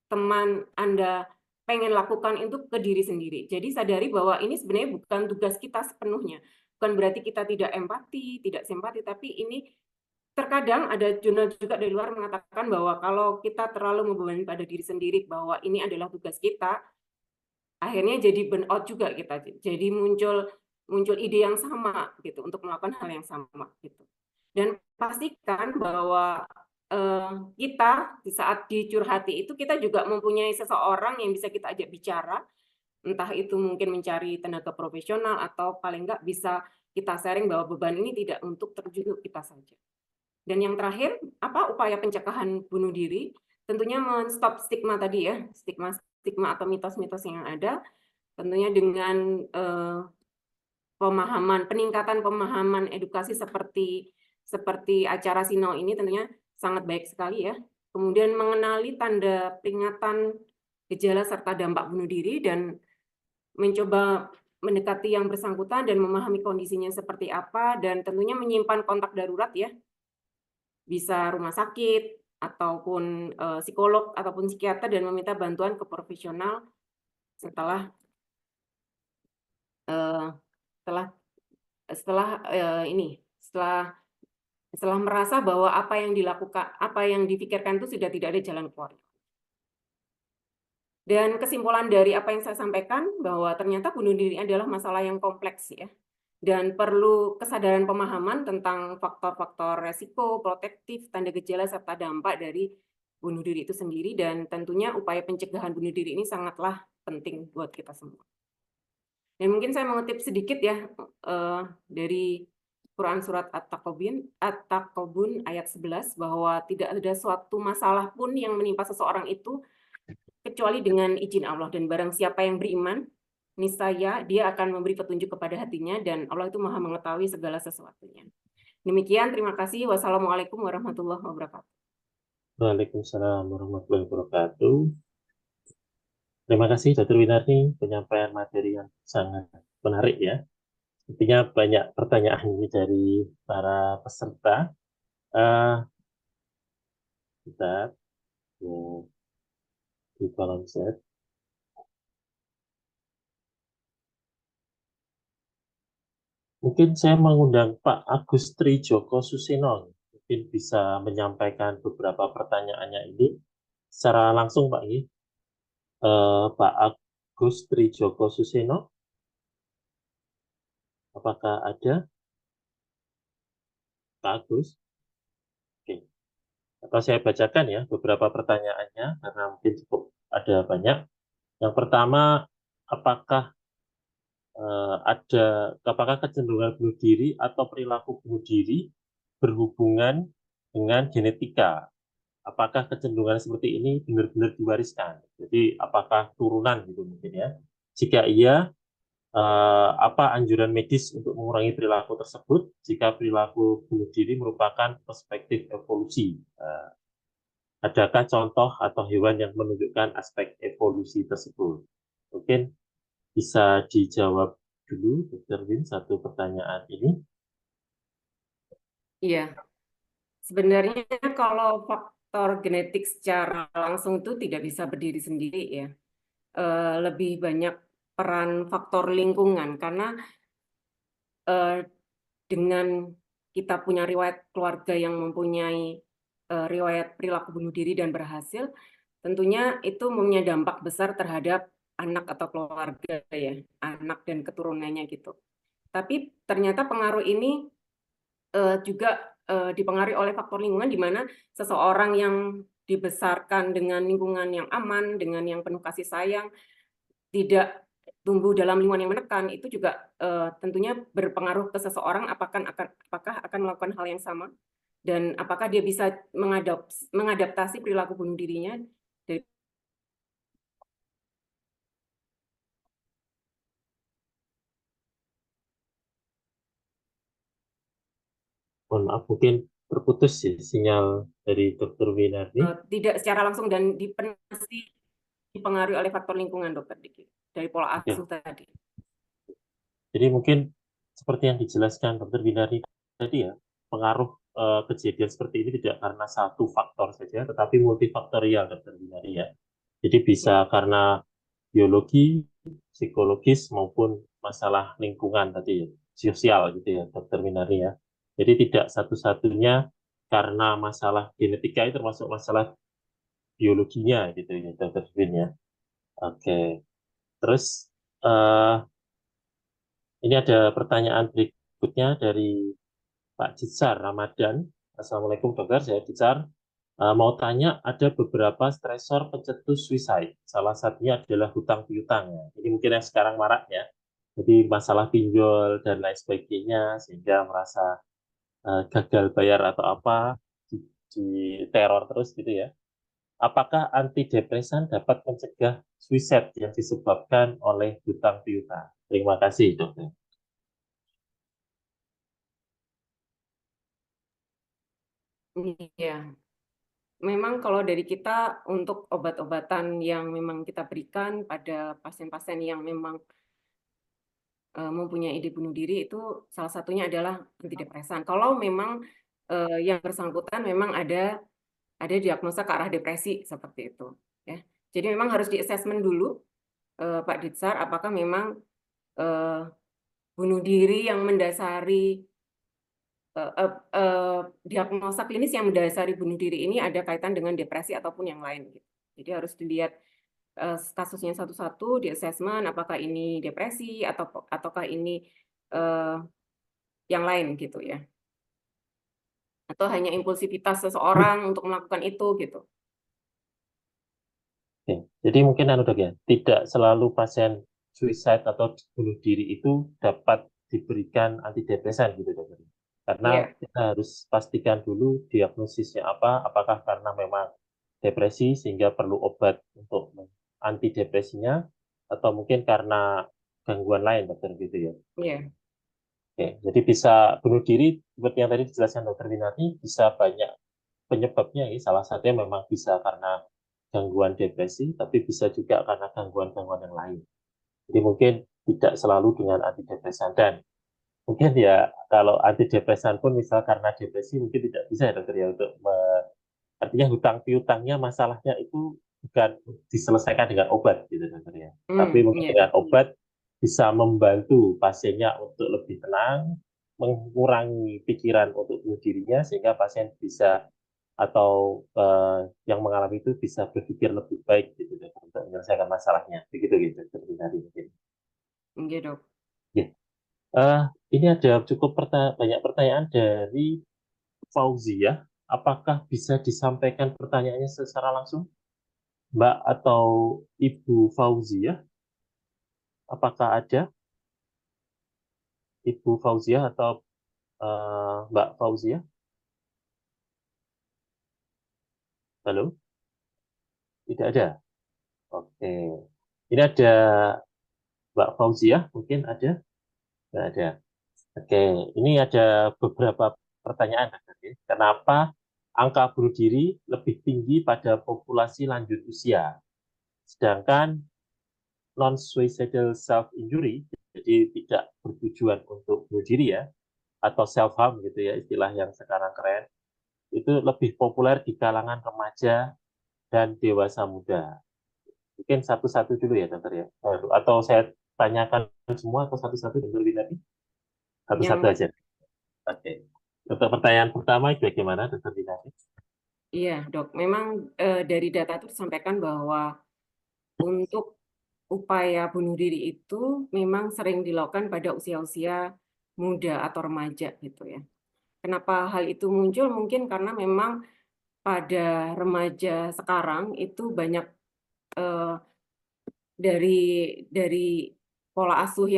teman Anda pengen lakukan itu ke diri sendiri. Jadi sadari bahwa ini sebenarnya bukan tugas kita sepenuhnya. Bukan berarti kita tidak empati, tidak simpati, tapi ini terkadang ada jurnal juga dari luar mengatakan bahwa kalau kita terlalu membebani pada diri sendiri bahwa ini adalah tugas kita, akhirnya jadi burn out juga kita. Jadi muncul ide yang sama gitu untuk melakukan hal yang sama gitu. Dan pastikan bahwa kita di saat dicurhati itu kita juga mempunyai seseorang yang bisa kita ajak bicara, entah itu mungkin mencari tenaga profesional atau paling enggak bisa kita sharing bahwa beban ini tidak untuk terjun kita saja. Dan yang terakhir, apa upaya pencegahan bunuh diri? Tentunya men-stop stigma tadi ya, stigma atau mitos-mitos yang ada, tentunya dengan peningkatan pemahaman edukasi seperti acara Sinau ini tentunya sangat baik sekali ya. Kemudian mengenali tanda peringatan gejala serta dampak bunuh diri dan mencoba mendekati yang bersangkutan dan memahami kondisinya seperti apa, dan tentunya menyimpan kontak darurat ya, bisa rumah sakit ataupun psikolog ataupun psikiater, dan meminta bantuan ke profesional setelah setelah setelah setelah merasa bahwa apa yang dilakukan, apa yang dipikirkan itu sudah tidak ada jalan keluar. Dan kesimpulan dari apa yang saya sampaikan, bahwa ternyata bunuh diri adalah masalah yang kompleks ya, dan perlu kesadaran pemahaman tentang faktor-faktor resiko, protektif, tanda gejala, serta dampak dari bunuh diri itu sendiri, dan tentunya upaya pencegahan bunuh diri ini sangatlah penting buat kita semua. Dan mungkin saya mengutip sedikit ya dari Quran Surat At-Takobun ayat 11, bahwa tidak ada suatu masalah pun yang menimpa seseorang itu kecuali dengan izin Allah, dan barang siapa yang beriman, niscaya dia akan memberi petunjuk kepada hatinya, dan Allah itu Maha mengetahui segala sesuatunya. Demikian, terima kasih. Wassalamualaikum warahmatullahi wabarakatuh. Waalaikumsalam warahmatullahi wabarakatuh. Terima kasih Dr. Winarni, penyampaian materi yang sangat menarik ya. Sepertinya banyak pertanyaan ini dari para peserta. Kita di kolom chat. Mungkin saya mengundang Pak Agus Trijoko Susino. Mungkin bisa menyampaikan beberapa pertanyaannya ini secara langsung Pak ini. Pak Agus Trijoko Susino, apakah ada? Pak Agus? Oke. Atau saya bacakan ya beberapa pertanyaannya karena mungkin cukup ada banyak. Yang pertama, apakah apakah kecenderungan bunuh diri atau perilaku bunuh diri berhubungan dengan genetika? Apakah kecenderungan seperti ini benar-benar diwariskan? Jadi apakah turunan gitu mungkin ya? Jika iya, apa anjuran medis untuk mengurangi perilaku tersebut jika perilaku bunuh diri merupakan perspektif evolusi? Adakah contoh atau hewan yang menunjukkan aspek evolusi tersebut? Mungkin bisa dijawab dulu, Dr. Win, satu pertanyaan ini. Iya, sebenarnya kalau faktor genetik secara langsung itu tidak bisa berdiri sendiri ya. Lebih banyak peran faktor lingkungan, karena dengan kita punya riwayat keluarga yang mempunyai riwayat perilaku bunuh diri dan berhasil, tentunya itu mempunyai dampak besar terhadap anak atau keluarga ya, anak dan keturunannya gitu. Tapi ternyata pengaruh ini juga dipengaruhi oleh faktor lingkungan, di mana seseorang yang dibesarkan dengan lingkungan yang aman, dengan yang penuh kasih sayang, tidak tumbuh dalam lingkungan yang menekan, itu juga tentunya berpengaruh ke seseorang apakah akan melakukan hal yang sama, dan apakah dia bisa mengadaptasi perilaku bunuh dirinya. Mohon maaf, mungkin terputus ya sinyal dari Dr. Winarni. Tidak secara langsung, dan dipengaruhi oleh faktor lingkungan, Dokter Diki, dari pola asuh tadi. Jadi mungkin seperti yang dijelaskan Dr. Winarni tadi ya, pengaruh kejadian seperti ini tidak karena satu faktor saja, tetapi multifaktorial, Dr. Winarni ya. Jadi bisa karena biologi, psikologis, maupun masalah lingkungan tadi ya, sosial gitu ya, Dr. Winarni ya. Jadi tidak satu-satunya karena masalah genetika, itu termasuk masalah biologinya gitu ya, Dr. Win ya. Oke. Terus ini ada pertanyaan berikutnya dari Pak Jitsar Ramadan. Assalamualaikum dokter, saya Jitsar. Mau tanya, ada beberapa stresor pencetus suicide. Salah satunya adalah hutang piutang. Ini mungkin yang sekarang marak ya. Jadi masalah pinjol dan lain sebagainya, sehingga merasa gagal bayar atau apa, di teror terus gitu ya. Apakah antidepresan dapat mencegah suicide yang disebabkan oleh hutang piutang? Terima kasih, dokter. Iya. memang kalau dari kita untuk obat-obatan yang memang kita berikan pada pasien-pasien yang memang mempunyai ide bunuh diri itu salah satunya adalah antidepresan. Kalau memang yang bersangkutan memang ada diagnosa ke arah depresi seperti itu, ya. Jadi memang harus di-assessment dulu, Pak Ditsar, apakah memang bunuh diri yang mendasari diagnosa klinis yang mendasari bunuh diri ini ada kaitan dengan depresi ataupun yang lain, gitu. Jadi harus dilihat kasusnya satu-satu, di assessment apakah ini depresi ataukah ini yang lain gitu ya, atau hanya impulsivitas seseorang untuk melakukan itu gitu. Oke. Jadi mungkin Dok ya, tidak selalu pasien suicide atau bunuh diri itu dapat diberikan antidepresan gitu Dokter. Karena Iya, kita harus pastikan dulu diagnosisnya apa, apakah karena memang depresi sehingga perlu obat untuk antidepresinya, atau mungkin karena gangguan lain Dokter gitu ya. iya, Oke. Jadi bisa bunuh diri seperti yang tadi dijelaskan Dokter Winarti, bisa banyak penyebabnya ya. Salah satunya memang bisa karena gangguan depresi, tapi bisa juga karena gangguan-gangguan yang lain. Jadi mungkin tidak selalu dengan antidepresan. Dan mungkin ya kalau antidepresan pun misal karena depresi mungkin tidak bisa ya Dokter ya untuk artinya hutang piutangnya masalahnya itu bukan diselesaikan dengan obat gitu Dokter ya. Tapi mungkin iya, dengan obat bisa membantu pasiennya untuk lebih tenang, mengurangi pikiran untuk bunuh dirinya sehingga pasien bisa atau yang mengalami itu bisa berpikir lebih baik gitu Dokter, untuk menyelesaikan masalahnya. Begitu gitu seperti tadi mungkin. iya dok. Ya. Ini ada cukup banyak pertanyaan dari Fauzia. Apakah bisa disampaikan pertanyaannya secara langsung, Mbak atau Ibu Fauzia? Apakah ada Ibu Fauzia atau Mbak Fauzia? Halo? Tidak ada. Oke. Ini ada Mbak Fauzia, mungkin ada? Tidak ada. Oke, ini ada beberapa pertanyaan. Kenapa angka bunuh diri lebih tinggi pada populasi lanjut usia, sedangkan non-suicidal self-injury, jadi tidak bertujuan untuk bunuh diri ya, atau self-harm gitu ya, istilah yang sekarang keren, itu lebih populer di kalangan remaja dan dewasa muda. Mungkin satu-satu dulu ya, Dokter ya. Atau saya tanyakan semua atau satu-satu Dokter Winarti? Satu-satu Yang aja. Oke. Untuk pertanyaan pertama, bagaimana Dokter Winarti? iya dok, memang dari data itu disampaikan bahwa untuk upaya bunuh diri itu memang sering dilakukan pada usia-usia muda atau remaja gitu ya. Kenapa hal itu muncul? Mungkin karena memang pada remaja sekarang itu banyak eh, dari pola asuh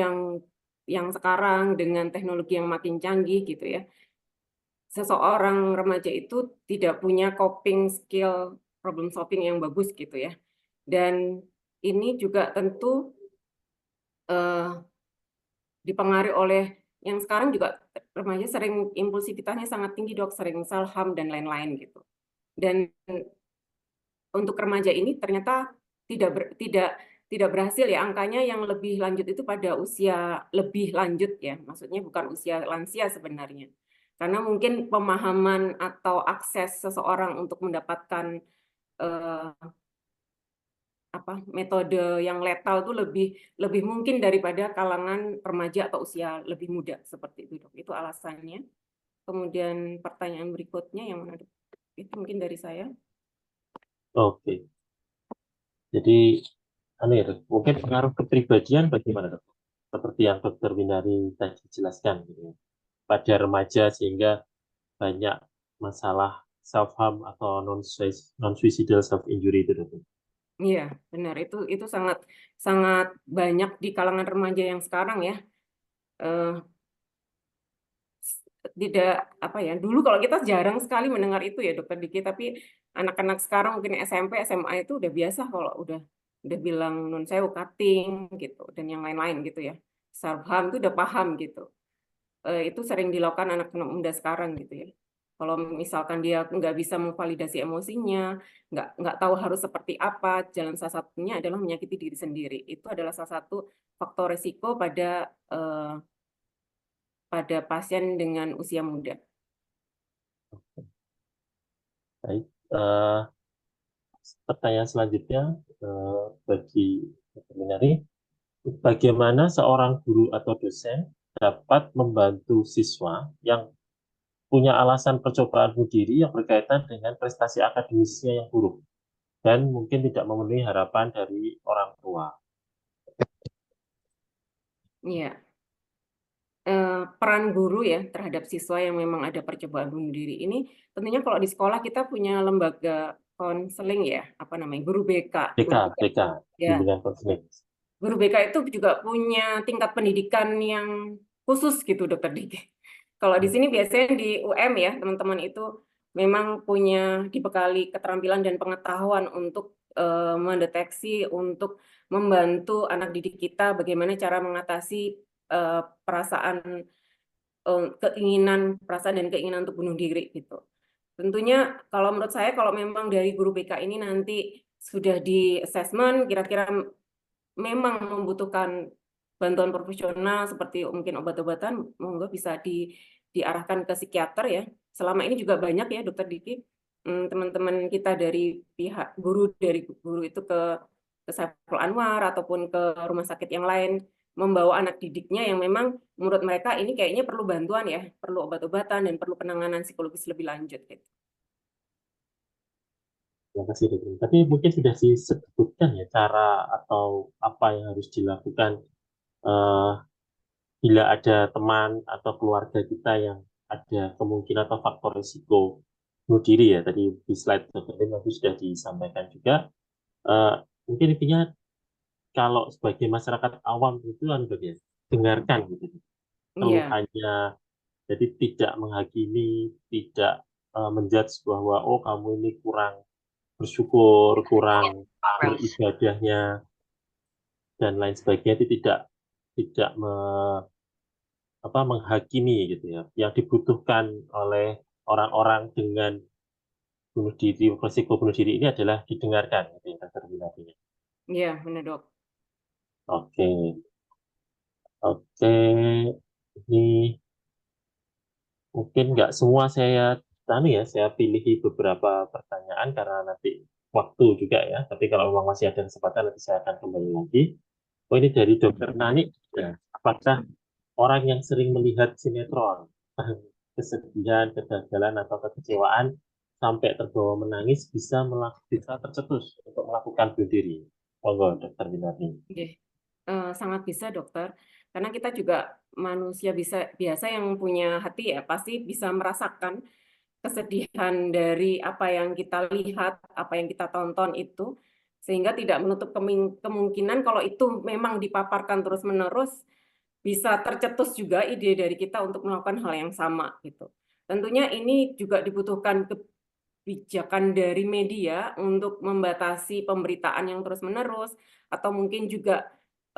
yang sekarang dengan teknologi yang makin canggih gitu ya. Seseorang remaja itu tidak punya coping skill problem solving yang bagus gitu ya. Dan ini juga tentu eh, dipengaruhi oleh yang sekarang juga remaja sering impulsivitasnya sangat tinggi dok, sering self harm dan lain-lain gitu. Dan untuk remaja ini ternyata tidak berhasil ya, angkanya yang lebih lanjut itu pada usia lebih lanjut ya, maksudnya bukan usia lansia sebenarnya. Karena mungkin pemahaman atau akses seseorang untuk mendapatkan metode yang letal itu lebih mungkin daripada kalangan remaja atau usia lebih muda seperti itu dok. Itu alasannya. Kemudian pertanyaan berikutnya yang mana dok? Itu mungkin dari saya. Oke. Jadi, ya, Dok. Mungkin pengaruh kepribadian bagaimana, Dok? Seperti yang Dokter Winari tadi jelaskan, gitu ya. Pada remaja sehingga banyak masalah self-harm atau non-suicidal self-injury itu, Dok. Iya, benar. Itu sangat sangat banyak di kalangan remaja yang sekarang ya. Eh, Tidak dulu kalau kita jarang sekali mendengar itu ya dokter Diki, tapi anak-anak sekarang mungkin SMP SMA itu udah biasa kalau udah bilang non sewu cutting gitu dan yang lain-lain gitu ya, self harm itu udah paham gitu. Itu sering dilakukan anak-anak muda sekarang gitu ya. Kalau misalkan dia nggak bisa memvalidasi emosinya, nggak tahu harus seperti apa, jalan salah satunya adalah menyakiti diri sendiri. Itu adalah salah satu faktor risiko pada pasien dengan usia muda. Baik, pertanyaan selanjutnya bagi Dr. Winari, bagaimana seorang guru atau dosen dapat membantu siswa yang punya alasan percobaan bunuh diri yang berkaitan dengan prestasi akademisnya yang buruk dan mungkin tidak memenuhi harapan dari orang tua. Iya. Peran guru ya terhadap siswa yang memang ada percobaan bunuh diri ini, tentunya kalau di sekolah kita punya lembaga konseling ya, apa namanya, guru BK. BK, Ya, bimbingan konseling. guru BK itu juga punya tingkat pendidikan yang khusus gitu, Dokter Diki. Kalau di sini biasanya di UM ya, teman-teman itu memang punya dibekali keterampilan dan pengetahuan untuk mendeteksi, untuk membantu anak didik kita bagaimana cara mengatasi perasaan perasaan dan keinginan untuk bunuh diri gitu. Tentunya kalau menurut saya kalau memang dari guru BK ini nanti sudah di assessment kira-kira memang membutuhkan bantuan profesional seperti mungkin obat-obatan, monggo bisa diarahkan ke psikiater ya. Selama ini juga banyak ya Dokter Diki, teman-teman kita dari pihak guru itu ke Saiful Anwar ataupun ke rumah sakit yang lain membawa anak didiknya yang memang menurut mereka ini kayaknya perlu bantuan ya, perlu obat-obatan dan perlu penanganan psikologis lebih lanjut gitu. Terima kasih, Dokter. Tapi mungkin sudah disebutkan ya cara atau apa yang harus dilakukan bila ada teman atau keluarga kita yang ada kemungkinan atau faktor risiko bunuh diri ya. Tadi di slide Dokter tadi sudah disampaikan juga. Mungkin intinya kalau sebagai masyarakat awam itu kan ya, dengarkan gitu. Keluhannya, jadi tidak menghakimi, tidak menjudge bahwa oh kamu ini kurang bersyukur, kurang beribadahnya dan lain sebagainya, itu tidak menghakimi gitu ya. Yang dibutuhkan oleh orang-orang dengan bunuh diri, risiko bunuh diri ini adalah didengarkan gitu ya, terminasinya. Iya, benar Dok. Oke. Ini mungkin nggak semua saya pilih beberapa pertanyaan karena nanti waktu juga ya. Tapi kalau memang masih ada kesempatan nanti saya akan kembali lagi. Oh, ini dari Dokter Nani. Ya. Apakah orang yang sering melihat sinetron, kesedihan, kegagalan atau kekecewaan sampai terbawa menangis bisa tercetus untuk melakukan bunuh diri? Monggo, Dokter Winarni. Sangat bisa Dokter, karena kita juga manusia biasa yang punya hati ya, pasti bisa merasakan kesedihan dari apa yang kita lihat, apa yang kita tonton itu, sehingga tidak menutup kemungkinan kalau itu memang dipaparkan terus-menerus, bisa tercetus juga ide dari kita untuk melakukan hal yang sama gitu. Tentunya ini juga dibutuhkan kebijakan dari media untuk membatasi pemberitaan yang terus-menerus, atau mungkin juga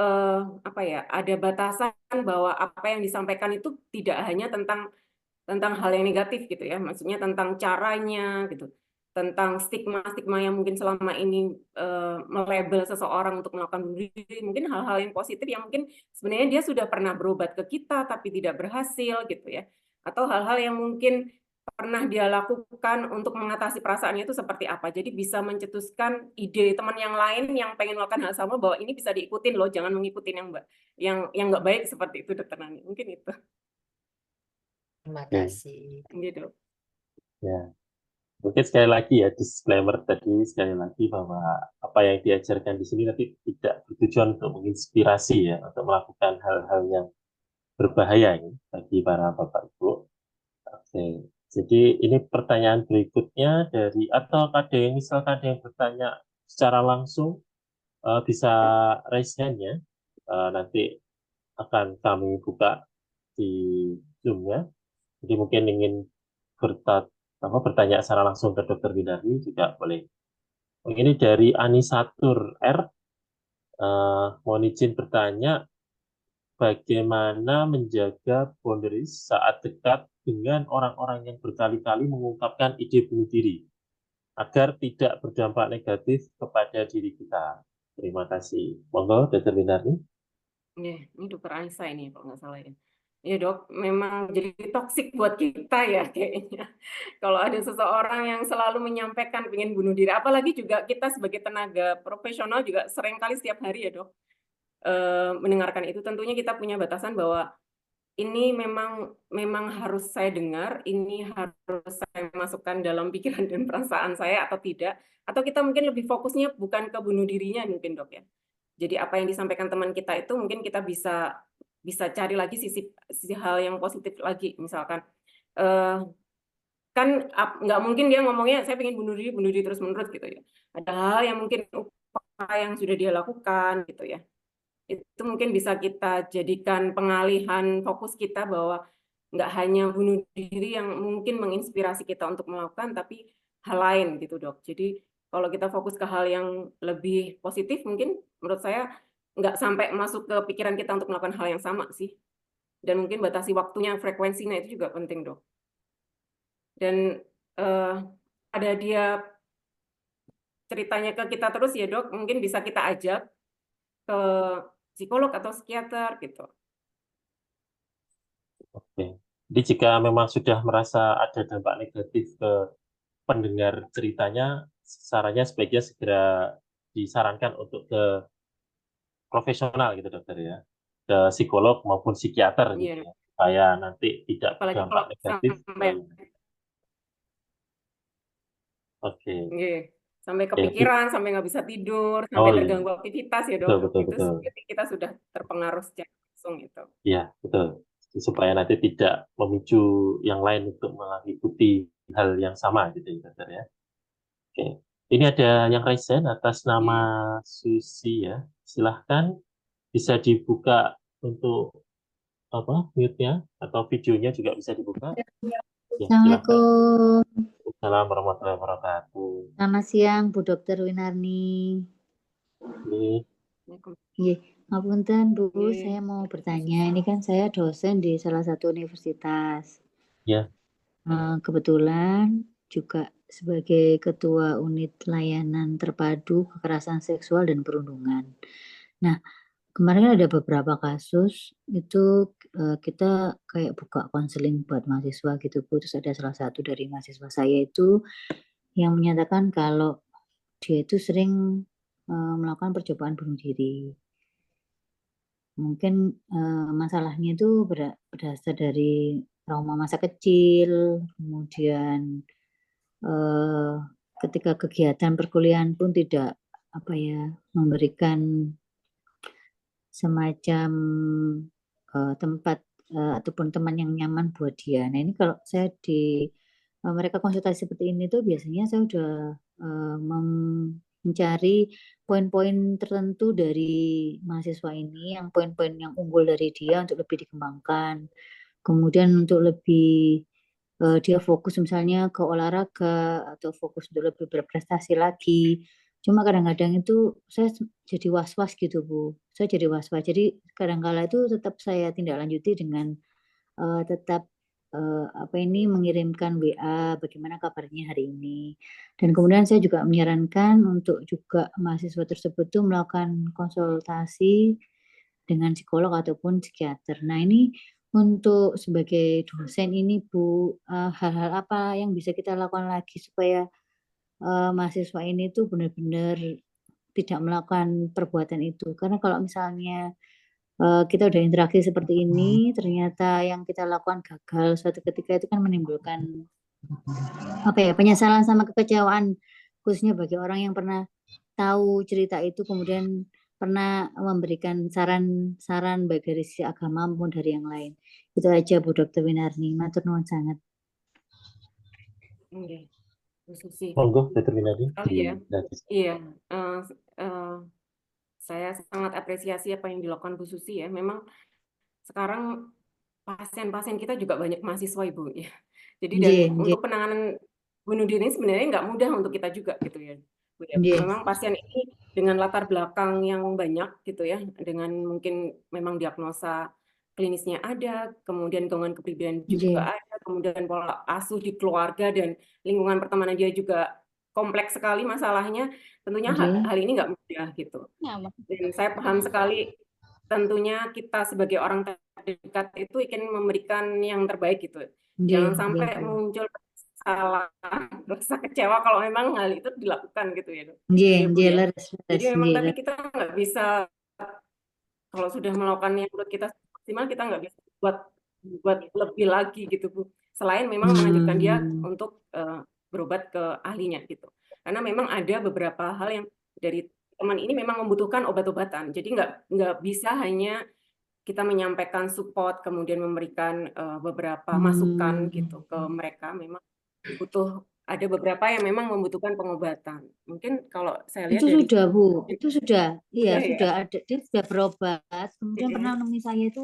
ada batasan bahwa apa yang disampaikan itu tidak hanya tentang hal yang negatif gitu ya, maksudnya tentang caranya gitu, tentang stigma-stigma yang mungkin selama ini melabel seseorang untuk melakukan bunuh diri, mungkin hal-hal yang positif yang mungkin sebenarnya dia sudah pernah berobat ke kita tapi tidak berhasil gitu ya, atau hal-hal yang mungkin pernah dia lakukan untuk mengatasi perasaannya itu seperti apa. Jadi bisa mencetuskan ide teman yang lain yang pengen melakukan hal sama bahwa ini bisa diikutin loh, jangan mengikuti yang nggak baik seperti itu Dokter Nani. Mungkin itu. Terima kasih. Gitu. Ya. Mungkin sekali lagi ya, disclaimer tadi sekali lagi bahwa apa yang diajarkan di sini nanti tidak bertujuan untuk menginspirasi ya, untuk melakukan hal-hal yang berbahaya ya, bagi para Bapak Ibu. Oke, jadi ini pertanyaan berikutnya dari, atau ada yang misalkan ada yang bertanya secara langsung, bisa raise hand-nya, nanti akan kami buka di Zoom-nya. Jadi mungkin ingin bertanya secara langsung ke Dr. Winarni juga boleh. Ini dari Anisatur R, mohon izin bertanya, bagaimana menjaga boundaries saat dekat dengan orang-orang yang berkali-kali mengungkapkan ide bunuh diri agar tidak berdampak negatif kepada diri kita. Terima kasih. Monggo, Dr. Winarni. Ini Dokter Anissa ini kalau nggak salah ya. Ya dok, memang jadi toksik buat kita ya kayaknya. Kalau ada seseorang yang selalu menyampaikan ingin bunuh diri, apalagi juga kita sebagai tenaga profesional juga seringkali setiap hari ya dok, mendengarkan itu. Tentunya kita punya batasan bahwa ini memang harus saya dengar, ini harus saya masukkan dalam pikiran dan perasaan saya atau tidak. Atau kita mungkin lebih fokusnya bukan ke bunuh dirinya mungkin dok ya. Jadi apa yang disampaikan teman kita itu mungkin kita bisa cari lagi sisi hal yang positif lagi. Misalkan kan nggak mungkin dia ngomongnya saya pengen bunuh diri terus menerus gitu ya. Ada hal yang mungkin upaya yang sudah dia lakukan gitu ya. Itu mungkin bisa kita jadikan pengalihan fokus kita bahwa nggak hanya bunuh diri yang mungkin menginspirasi kita untuk melakukan, tapi hal lain gitu dok. Jadi kalau kita fokus ke hal yang lebih positif, mungkin menurut saya nggak sampai masuk ke pikiran kita untuk melakukan hal yang sama sih. Dan mungkin batasi waktunya, frekuensinya itu juga penting dok. Dan ada dia ceritanya ke kita terus ya dok, mungkin bisa kita ajak ke psikolog atau psikiater gitu. Oke. Jadi jika memang sudah merasa ada dampak negatif ke pendengar ceritanya, sarannya sebaiknya segera disarankan untuk ke profesional gitu dokter ya, ke psikolog maupun psikiater gitu Iya, ya, supaya nanti tidak apalagi berdampak kalau negatif. sampai Oke. sampai Ya, kepikiran, sampai nggak bisa tidur, oh sampai iya, terganggu aktivitas ya betul dok. betul Itu betul. berarti kita sudah terpengaruh secara langsung itu. Ya betul. Supaya nanti tidak memicu yang lain untuk mengikuti hal yang sama gitu ya dokter ya. Oke. Ini ada yang raise hand atas nama Iya. Susi ya. Silahkan bisa dibuka untuk apa mute-nya atau videonya juga bisa dibuka. Ya, silahkan. Assalamualaikum. Assalamualaikum warahmatullahi wabarakatuh. Selamat siang, Bu Dokter Winarni. Ini Iya, ngapunten Bu, Iya. saya mau bertanya. Ini kan saya dosen di salah satu universitas. ya, Kebetulan juga sebagai ketua unit layanan terpadu kekerasan seksual dan perundungan. Nah, kemarin ada beberapa kasus itu kita kayak buka konseling buat mahasiswa gitu Bu. Terus ada salah satu dari mahasiswa saya itu yang menyatakan kalau dia itu sering melakukan percobaan bunuh diri. Mungkin masalahnya itu berdasar dari trauma masa kecil, kemudian ketika kegiatan perkuliahan pun tidak memberikan semacam tempat ataupun teman yang nyaman buat dia. Nah ini kalau saya mereka konsultasi seperti ini tuh biasanya saya udah mencari poin-poin tertentu dari mahasiswa ini, yang poin-poin yang unggul dari dia untuk lebih dikembangkan. Kemudian untuk lebih dia fokus misalnya ke olahraga atau fokus untuk lebih berprestasi lagi. Cuma kadang-kadang itu saya jadi was-was gitu Bu. Saya jadi was-was. Jadi kadang-kala itu tetap saya tindak lanjuti dengan tetap mengirimkan WA bagaimana kabarnya hari ini. Dan kemudian saya juga menyarankan untuk juga mahasiswa tersebut tuh melakukan konsultasi dengan psikolog ataupun psikiater. Nah ini untuk sebagai dosen ini Bu, hal-hal apa yang bisa kita lakukan lagi supaya mahasiswa ini tuh benar-benar tidak melakukan perbuatan itu. Karena kalau misalnya kita udah interaksi seperti ini, ternyata yang kita lakukan gagal suatu ketika itu kan menimbulkan penyesalan sama kekecewaan, khususnya bagi orang yang pernah tahu cerita itu kemudian pernah memberikan saran-saran baik dari sisi agama maupun dari yang lain. Itu aja Bu Dokter Winarni, matur nuwun sangat. Oke. Bu Susi. monggo Dr. Winarni. Ya. Iya. Saya sangat apresiasi apa yang dilakukan Bu Susi ya. Memang sekarang pasien-pasien kita juga banyak mahasiswa Ibu ya. Jadi dan untuk penanganan bunuh diri ini sebenarnya nggak mudah untuk kita juga gitu ya. Bu ya. Memang pasien ini dengan latar belakang yang banyak gitu ya, dengan mungkin memang diagnosa klinisnya ada, kemudian gangguan kepribadian juga ada, kemudian pola asuh di keluarga dan lingkungan pertemanan dia juga kompleks sekali masalahnya, tentunya Oke. hal ini nggak mudah gitu. Dan saya paham sekali, tentunya kita sebagai orang terdekat itu ingin memberikan yang terbaik gitu. Nggih, Jangan nggih, sampai Bu. muncul salah, rasa kecewa kalau memang hal itu dilakukan gitu ya, Dok. Nggih, Ya, Bu nggih, ya. leres, Jadi leres, memang nggih, tapi leres. kita nggak bisa, kalau sudah melakukan yang menurut kita maksimal, kita nggak bisa buat lebih lagi gitu, Bu. Selain memang menganjurkan dia untuk berobat ke ahlinya gitu. Karena memang ada beberapa hal yang dari teman ini memang membutuhkan obat-obatan. Jadi nggak bisa hanya kita menyampaikan support, kemudian memberikan beberapa masukan gitu ke mereka. Memang butuh, ada beberapa yang memang membutuhkan pengobatan. Mungkin kalau saya lihat Itu dari sudah, Bu. Itu sudah. Iya, ya. sudah ada. Dia sudah berobat. Kemudian pernah menemui saya itu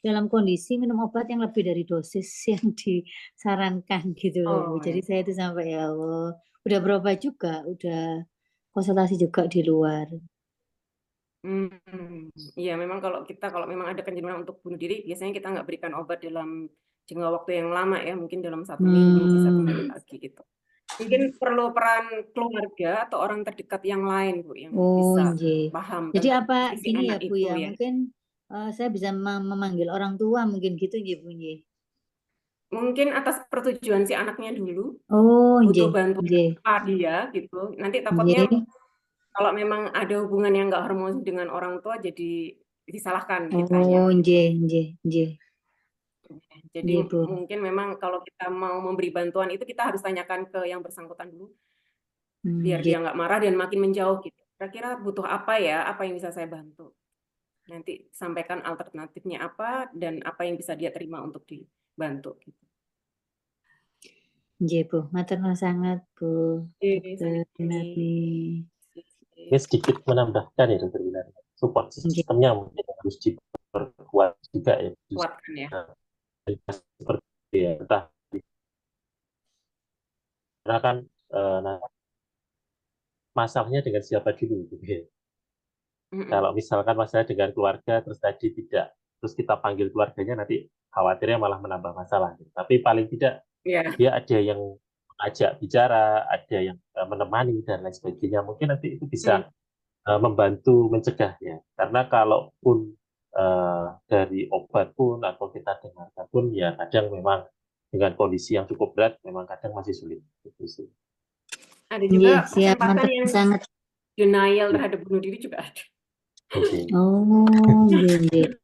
dalam kondisi minum obat yang lebih dari dosis yang disarankan gitu loh, Bu. Oh Jadi ya. saya itu sampai ya Allah, udah berobat juga, udah konsultasi juga di luar. Iya, memang kalau memang ada kecenderungan untuk bunuh diri, biasanya kita nggak berikan obat dalam jangka waktu yang lama ya, mungkin dalam 1 minggu, bisa 1 minggu lagi gitu. Mungkin perlu peran keluarga atau orang terdekat yang lain, Bu, yang Oh, bisa nggih. paham Jadi tentang apa posisi gini ya, anak Bu itu ya, ya. mungkin saya bisa memanggil orang tua mungkin gitu nggih, Bu nggih? Mungkin atas persetujuan si anaknya dulu, Oh, butuh nggih, bantuan nggih. apa dia gitu. Nanti takutnya Nggih. kalau memang ada hubungan yang nggak harmonis dengan orang tua, jadi disalahkan kitanya Oh, gitu. nggih, nggih, nggih. Jadi Nggih, Bu. mungkin memang kalau kita mau memberi bantuan itu kita harus tanyakan ke yang bersangkutan dulu, biar Nggih. dia nggak marah dan makin menjauh gitu. Kira-kira butuh apa ya, apa yang bisa saya bantu. Nanti sampaikan alternatifnya apa dan apa yang bisa dia terima untuk dibantu gitu. Nggih, Bu. Matur nuwun sangat, Bu. Oke, Dokter Winarni. Ini sedikit menambahkan ya Dokter Winarni. Support Nggih. sistemnya mungkin harus diperkuat juga ya. Kuatkan ya. Seperti ya, entah karena kan masalahnya dengan siapa dulu gitu ya. Kalau misalkan masalah dengan keluarga terus tadi tidak, terus kita panggil keluarganya, nanti khawatirnya malah menambah masalah. Tapi paling tidak Iya. dia ada yang mengajak bicara, ada yang menemani dan lain sebagainya. Mungkin nanti itu bisa membantu mencegah ya. Karena kalaupun dari obat pun atau kita dengarkan pun ya kadang memang dengan kondisi yang cukup berat memang kadang masih sulit. Gitu sih. Ada juga Nggih, siap. pasien-pasien Matur yang sangat. denial terhadap bunuh diri juga ada. Oke. Oh, nggih, nggih.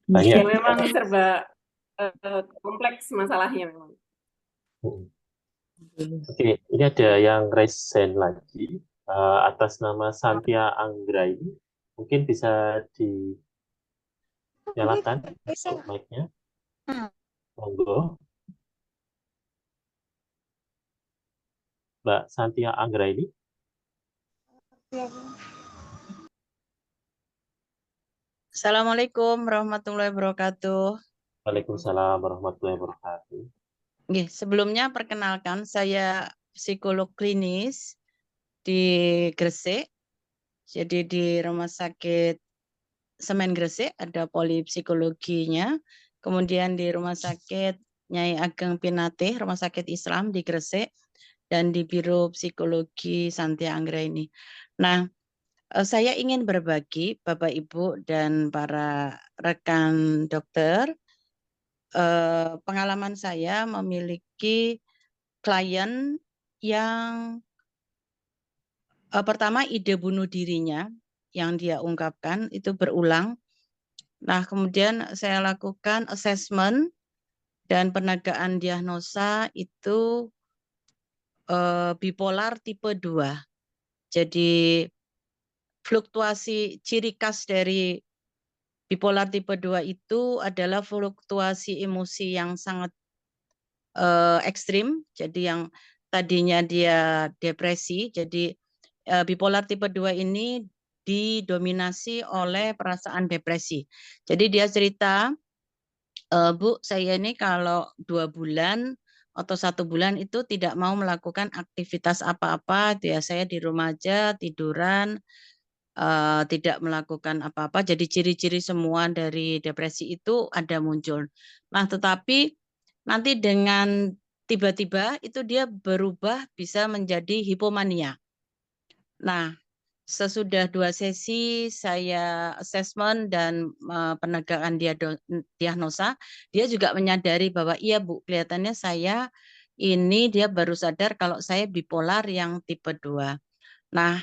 Banyak. Ya memang serba kompleks masalahnya memang. Oke, ini ada yang raise hand lagi atas nama Santia Anggraini. Mungkin bisa dinyalakan mic-nya. Monggo. Mbak Santia Anggraini. Assalamualaikum warahmatullahi wabarakatuh. Waalaikumsalam warahmatullahi wabarakatuh. Oke, sebelumnya perkenalkan saya psikolog klinis di Gresik. Jadi di Rumah Sakit Semen Gresik ada polipsikologinya. Kemudian di Rumah Sakit Nyai Ageng Pinate, Rumah Sakit Islam di Gresik, dan di Biro Psikologi Santia Anggraini. Nah, saya ingin berbagi Bapak Ibu dan para rekan dokter, pengalaman saya memiliki klien yang pertama ide bunuh dirinya yang dia ungkapkan itu berulang. Nah, kemudian saya lakukan assessment dan penegakan diagnosa itu bipolar tipe 2. Jadi fluktuasi ciri khas dari bipolar tipe 2 itu adalah fluktuasi emosi yang sangat ekstrim. Jadi yang tadinya dia depresi, jadi bipolar tipe 2 ini didominasi oleh perasaan depresi. Jadi dia cerita, Bu, saya ini kalau 2 bulan atau 1 bulan itu tidak mau melakukan aktivitas apa-apa, ya saya di rumah aja tiduran, tidak melakukan apa-apa. Jadi ciri-ciri semua dari depresi itu ada muncul. Nah, tetapi nanti dengan tiba-tiba itu dia berubah bisa menjadi hipomania. Nah, sesudah 2 sesi saya assessment dan penegakan diagnosa, dia juga menyadari bahwa iya Bu, kelihatannya saya ini dia baru sadar kalau saya bipolar yang tipe 2. Nah,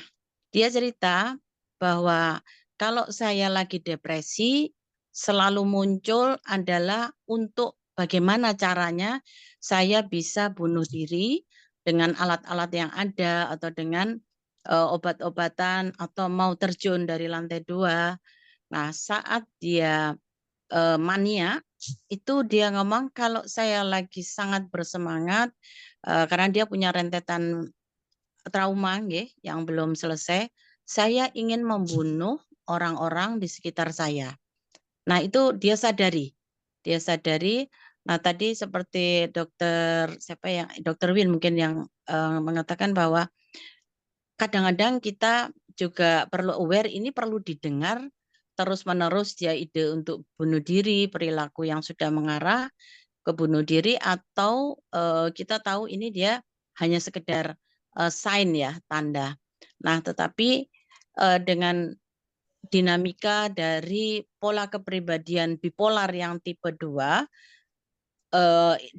dia cerita bahwa kalau saya lagi depresi, selalu muncul adalah untuk bagaimana caranya saya bisa bunuh diri dengan alat-alat yang ada atau dengan obat-obatan atau mau terjun dari lantai 2. Nah, saat dia mania, itu dia ngomong kalau saya lagi sangat bersemangat karena dia punya rentetan trauma nggih, yang belum selesai, saya ingin membunuh orang-orang di sekitar saya. Nah, itu dia sadari. Dia sadari. Nah, tadi seperti dokter siapa ya, dokter Win mungkin yang mengatakan bahwa kadang-kadang kita juga perlu aware, ini perlu didengar terus-menerus dia ide untuk bunuh diri, perilaku yang sudah mengarah ke bunuh diri, atau kita tahu ini dia hanya sekedar sign ya, tanda. Nah, tetapi dengan dinamika dari pola kepribadian bipolar yang tipe 2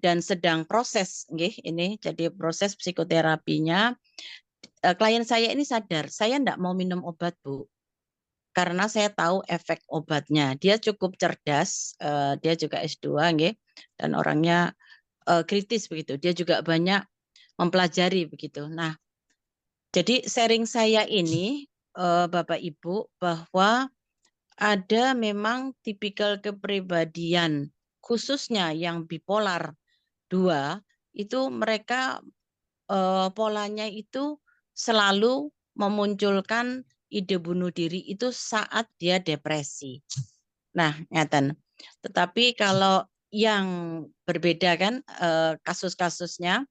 dan sedang proses ini jadi proses psikoterapinya, klien saya ini sadar, saya enggak mau minum obat, Bu. Karena saya tahu efek obatnya. Dia cukup cerdas, dia juga S2 nggih, dan orangnya kritis begitu. Dia juga banyak mempelajari begitu. Nah, jadi sharing saya ini Bapak Ibu bahwa ada memang tipikal kepribadian khususnya yang bipolar 2 itu mereka polanya itu selalu memunculkan ide bunuh diri itu saat dia depresi. Nah, ngeten. Tetapi kalau yang berbeda kan kasus-kasusnya,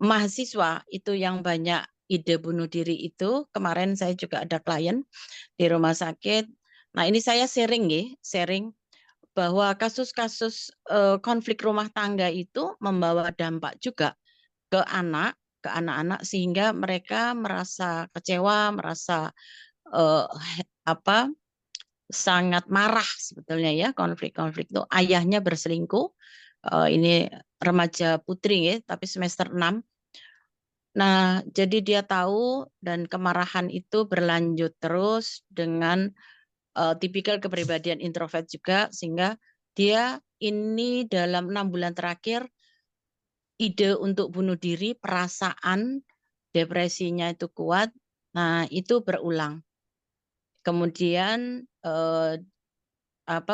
mahasiswa itu yang banyak ide bunuh diri itu. Kemarin saya juga ada klien di rumah sakit. Nah, ini saya sharing bahwa kasus-kasus konflik rumah tangga itu membawa dampak juga ke anak-anak sehingga mereka merasa kecewa, merasa eh, sangat marah sebetulnya ya, konflik-konflik itu ayahnya berselingkuh. Ini remaja putri ya, tapi semester 6. Nah, jadi dia tahu dan kemarahan itu berlanjut terus dengan tipikal kepribadian introvert juga, sehingga dia ini dalam 6 bulan terakhir ide untuk bunuh diri, perasaan depresinya itu kuat. Nah, itu berulang. Kemudian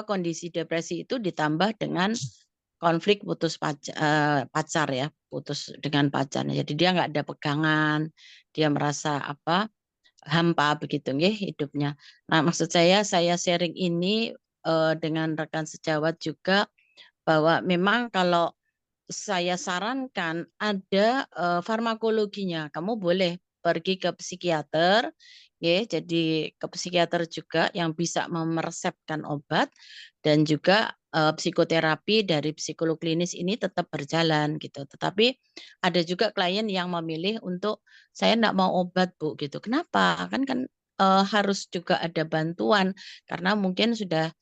kondisi depresi itu ditambah dengan konflik putus pacar ya, putus dengan pacar. Jadi dia nggak ada pegangan, dia merasa hampa begitu nggih hidupnya. Nah, maksud saya sharing ini dengan rekan sejawat juga bahwa memang kalau saya sarankan ada farmakologinya. Kamu boleh pergi ke psikiater, ya, jadi ke psikiater juga yang bisa meresepkan obat, dan juga psikoterapi dari psikolog klinis ini tetap berjalan gitu. Tetapi ada juga klien yang memilih untuk saya enggak mau obat, Bu, gitu. Kenapa? Kan harus juga ada bantuan karena mungkin sudah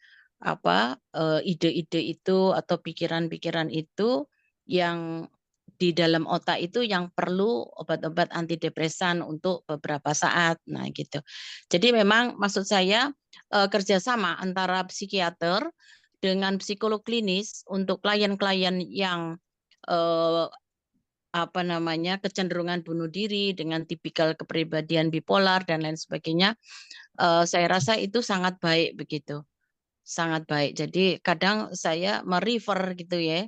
ide-ide itu atau pikiran-pikiran itu yang di dalam otak itu yang perlu obat-obat antidepresan untuk beberapa saat. Nah, gitu. Jadi memang maksud saya kerjasama antara psikiater dengan psikolog klinis untuk klien-klien yang kecenderungan bunuh diri dengan tipikal kepribadian bipolar dan lain sebagainya, saya rasa itu sangat baik begitu. Sangat baik. Jadi kadang saya merefer gitu ya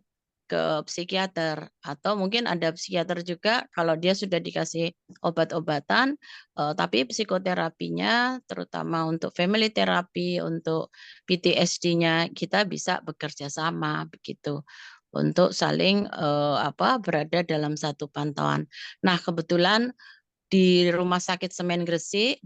ke psikiater, atau mungkin ada psikiater juga kalau dia sudah dikasih obat-obatan, tapi psikoterapinya terutama untuk family therapy, untuk PTSD-nya kita bisa bekerja sama begitu untuk saling berada dalam satu pantauan. Nah, kebetulan di Rumah Sakit Semen Gresik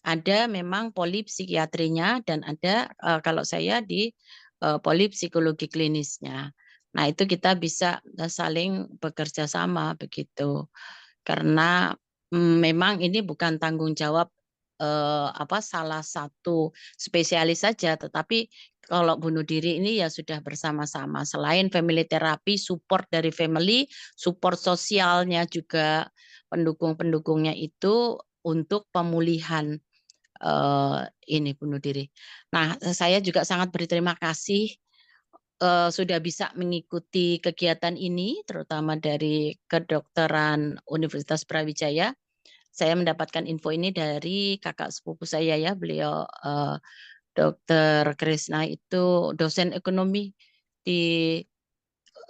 ada memang poli psikiatrinya dan ada kalau saya di poli psikologi klinisnya. Nah, itu kita bisa saling bekerja sama begitu. Karena memang ini bukan tanggung jawab salah satu spesialis saja, tetapi kalau bunuh diri ini ya sudah bersama-sama. Selain family therapy, support dari family, support sosialnya juga, pendukung-pendukungnya itu untuk pemulihan ini bunuh diri. Nah, saya juga sangat berterima kasih sudah bisa mengikuti kegiatan ini, terutama dari Kedokteran Universitas Brawijaya. Saya mendapatkan info ini dari kakak sepupu saya ya, beliau Dr. Krisna itu dosen ekonomi di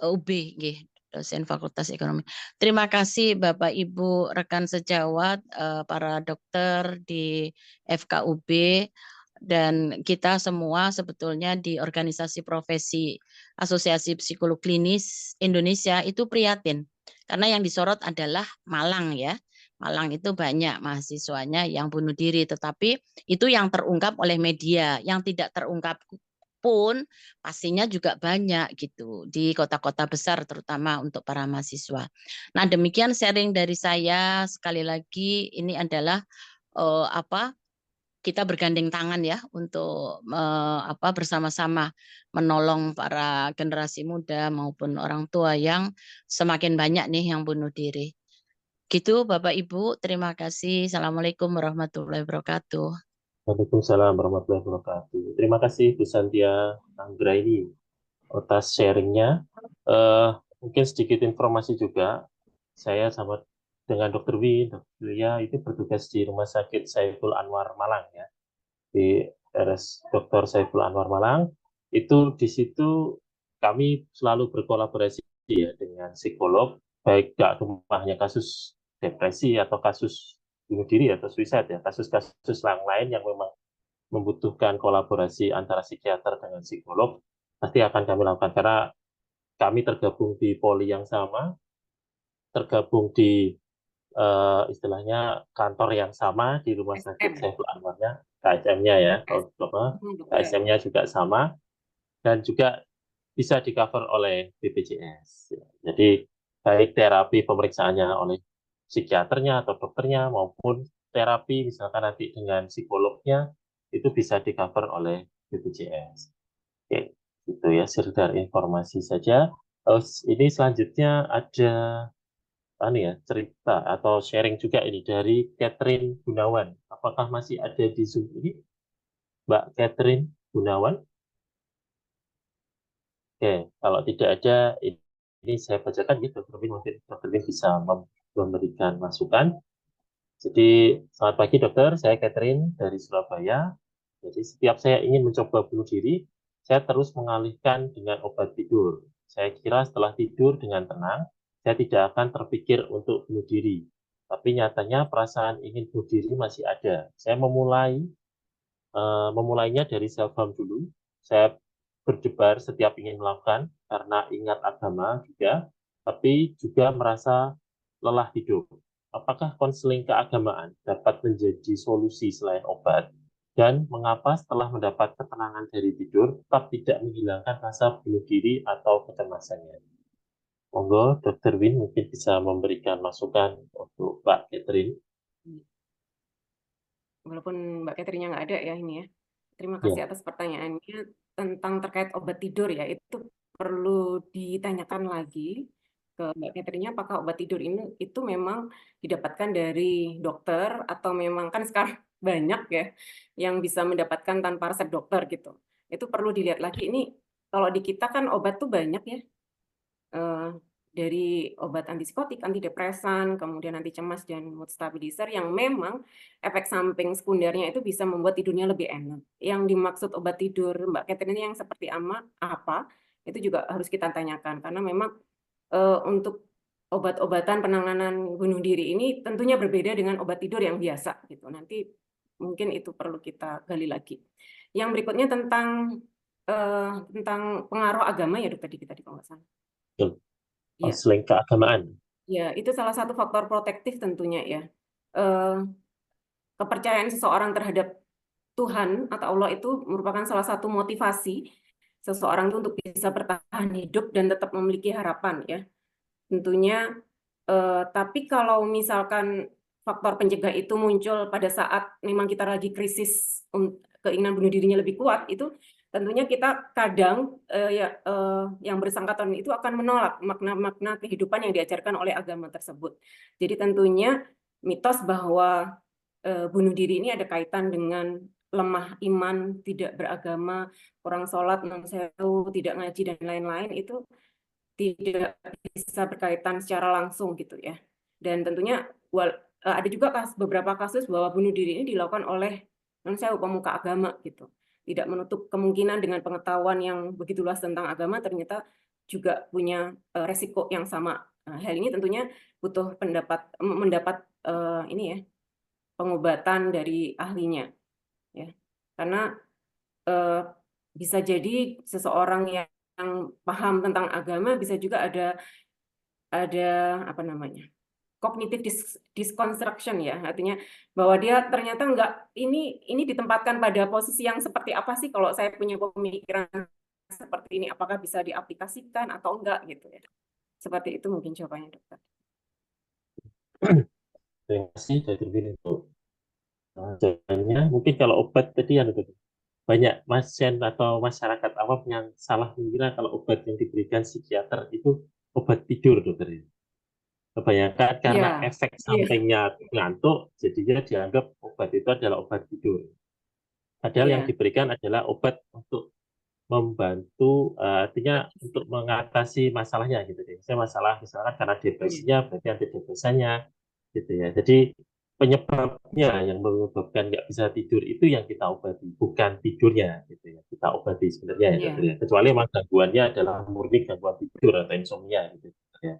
UB, nggih, dosen Fakultas Ekonomi. Terima kasih Bapak Ibu rekan sejawat, para dokter di FKUB, dan kita semua sebetulnya di organisasi profesi Asosiasi Psikolog Klinis Indonesia itu prihatin. Karena yang disorot adalah Malang ya. Malang itu banyak mahasiswanya yang bunuh diri, tetapi itu yang terungkap oleh media, yang tidak terungkap pun pastinya juga banyak gitu di kota-kota besar terutama untuk para mahasiswa. Nah, demikian sharing dari saya. Sekali lagi ini adalah kita bergandeng tangan ya untuk bersama-sama menolong para generasi muda maupun orang tua yang semakin banyak nih yang bunuh diri. Gitu Bapak Ibu, terima kasih. Assalamualaikum warahmatullahi wabarakatuh. Waalaikumsalam warahmatullahi wabarakatuh. Terima kasih Bu Santia Anggraini atas sharingnya. Mungkin sedikit informasi juga, saya sama dengan Dr. Lia itu bertugas di Rumah Sakit Saiful Anwar Malang ya, di RS Dr. Saiful Anwar Malang. Itu di situ kami selalu berkolaborasi ya dengan psikolog, baik gak rumahnya kasus depresi atau kasus bunuh diri atau suicide ya, kasus-kasus yang lain yang memang membutuhkan kolaborasi antara psikiater dengan psikolog, pasti akan kami lakukan karena kami tergabung di poli yang sama, tergabung di istilahnya kantor yang sama di Rumah Sakit SM. Saiful Anwarnya, KSM-nya ya, kalau dokter. KSM-nya juga sama, dan juga bisa di-cover oleh BPJS. Jadi baik terapi pemeriksaannya oleh psikiaternya atau dokternya maupun terapi misalkan nanti dengan psikolognya itu bisa di-cover oleh BPJS. Oke, itu ya sekedar informasi saja. Ini selanjutnya ada cerita atau sharing juga ini dari Catherine Gunawan. Apakah masih ada di Zoom ini, Mbak Catherine Gunawan? Oke, kalau tidak ada, ini saya bacakan gitu, mungkin Dr. Win bisa memberikan masukan. Jadi, selamat pagi dokter, saya Catherine dari Surabaya. Jadi, setiap saya ingin mencoba bunuh diri, saya terus mengalihkan dengan obat tidur. Saya kira setelah tidur dengan tenang, saya tidak akan terpikir untuk bunuh diri. Tapi nyatanya perasaan ingin bunuh diri masih ada. Saya memulainya dari self-harm dulu. Saya berdebar setiap ingin melakukan karena ingat agama juga, tapi juga merasa lelah hidup. Apakah konseling keagamaan dapat menjadi solusi selain obat? Dan mengapa setelah mendapat ketenangan dari tidur tetap tidak menghilangkan rasa bunuh diri atau kecemasannya? Monggo, Dr. Win mungkin bisa memberikan masukan untuk Mbak Catherine. Walaupun Mbak Catherine-nya nggak ada ya ini ya. Terima Ya. kasih atas pertanyaannya tentang terkait obat tidur ya. Itu perlu ditanyakan lagi ke Mbak Catherine-nya apakah obat tidur ini itu memang didapatkan dari dokter atau memang kan sekarang banyak ya yang bisa mendapatkan tanpa resep dokter gitu. Itu perlu dilihat lagi. Ini kalau di kita kan obat tuh banyak ya. Dari obat antipsikotik, antidepresan, kemudian anti cemas dan mood stabilizer yang memang efek samping sekundernya itu bisa membuat tidurnya lebih enak. Yang dimaksud obat tidur Mbak Catherine yang seperti apa, itu juga harus kita tanyakan karena memang untuk obat-obatan penanganan bunuh diri ini tentunya berbeda dengan obat tidur yang biasa gitu. Nanti mungkin itu perlu kita gali lagi. Yang berikutnya tentang pengaruh agama ya dok tadi kita di kalau nggak salah. Ya. Konseling keagamaan. Ya, itu salah satu faktor protektif tentunya ya. Kepercayaan seseorang terhadap Tuhan atau Allah itu merupakan salah satu motivasi seseorang itu untuk bisa bertahan hidup dan tetap memiliki harapan ya. Tentunya, tapi kalau misalkan faktor pencegah itu muncul pada saat memang kita lagi krisis, keinginan bunuh dirinya lebih kuat, itu tentunya kita kadang yang bersangkutan itu akan menolak makna-makna kehidupan yang diajarkan oleh agama tersebut. Jadi tentunya mitos bahwa bunuh diri ini ada kaitan dengan lemah iman, tidak beragama, kurang sholat, non sewu, tidak ngaji dan lain-lain, itu tidak bisa berkaitan secara langsung gitu ya. Dan tentunya ada juga beberapa kasus bahwa bunuh diri ini dilakukan oleh non sewu pemuka agama gitu. Tidak menutup kemungkinan dengan pengetahuan yang begitu luas tentang agama ternyata juga punya resiko yang sama. Hal ini tentunya butuh mendapat ini ya, pengobatan dari ahlinya ya. Karena bisa jadi seseorang yang paham tentang agama bisa juga ada apa namanya, cognitive disconstruction ya, artinya bahwa dia ternyata ini ditempatkan pada posisi yang seperti apa sih kalau saya punya pemikiran seperti ini, apakah bisa diaplikasikan atau enggak gitu ya. Seperti itu mungkin jawabannya, dokter. Terima kasih Dr. Bin untuk jawabannya. Mungkin kalau obat tadi yang banyak pasien atau masyarakat awam yang salah mengira kalau obat yang diberikan psikiater itu obat tidur, dokter. Kebanyakan karena Iya, efek iya, sampingnya ngantuk, jadinya dianggap obat itu adalah obat tidur. Padahal yang iya, diberikan adalah obat untuk membantu, artinya untuk mengatasi masalahnya gitu deh. Misalnya masalah misalkan karena iya, depresinya berarti antidepresannya gitu ya. Jadi penyebabnya yang menyebabkan nggak bisa tidur itu yang kita obati, bukan tidurnya gitu ya. Kita obati sebenarnya ya, dokter iya, ya. Kecuali memang gangguannya adalah murni gangguan tidur atau insomnia gitu ya.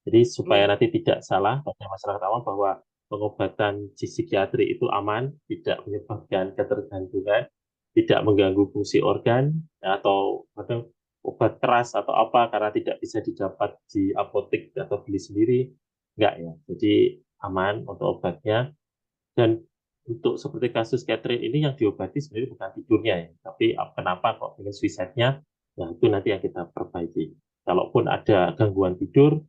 Jadi supaya iya, nanti tidak salah pada masyarakat awam bahwa pengobatan psikiatri itu aman, tidak menyebabkan ketergantungan, tidak mengganggu fungsi organ, atau kadang obat keras atau apa karena tidak bisa didapat di apotek atau beli sendiri, enggak ya. Jadi aman untuk obatnya. Dan untuk seperti kasus Catherine ini yang diobati sebenarnya bukan tidurnya ya, tapi kenapa kok dengan suicide-nya, ya itu nanti yang kita perbaiki. Kalaupun ada gangguan tidur,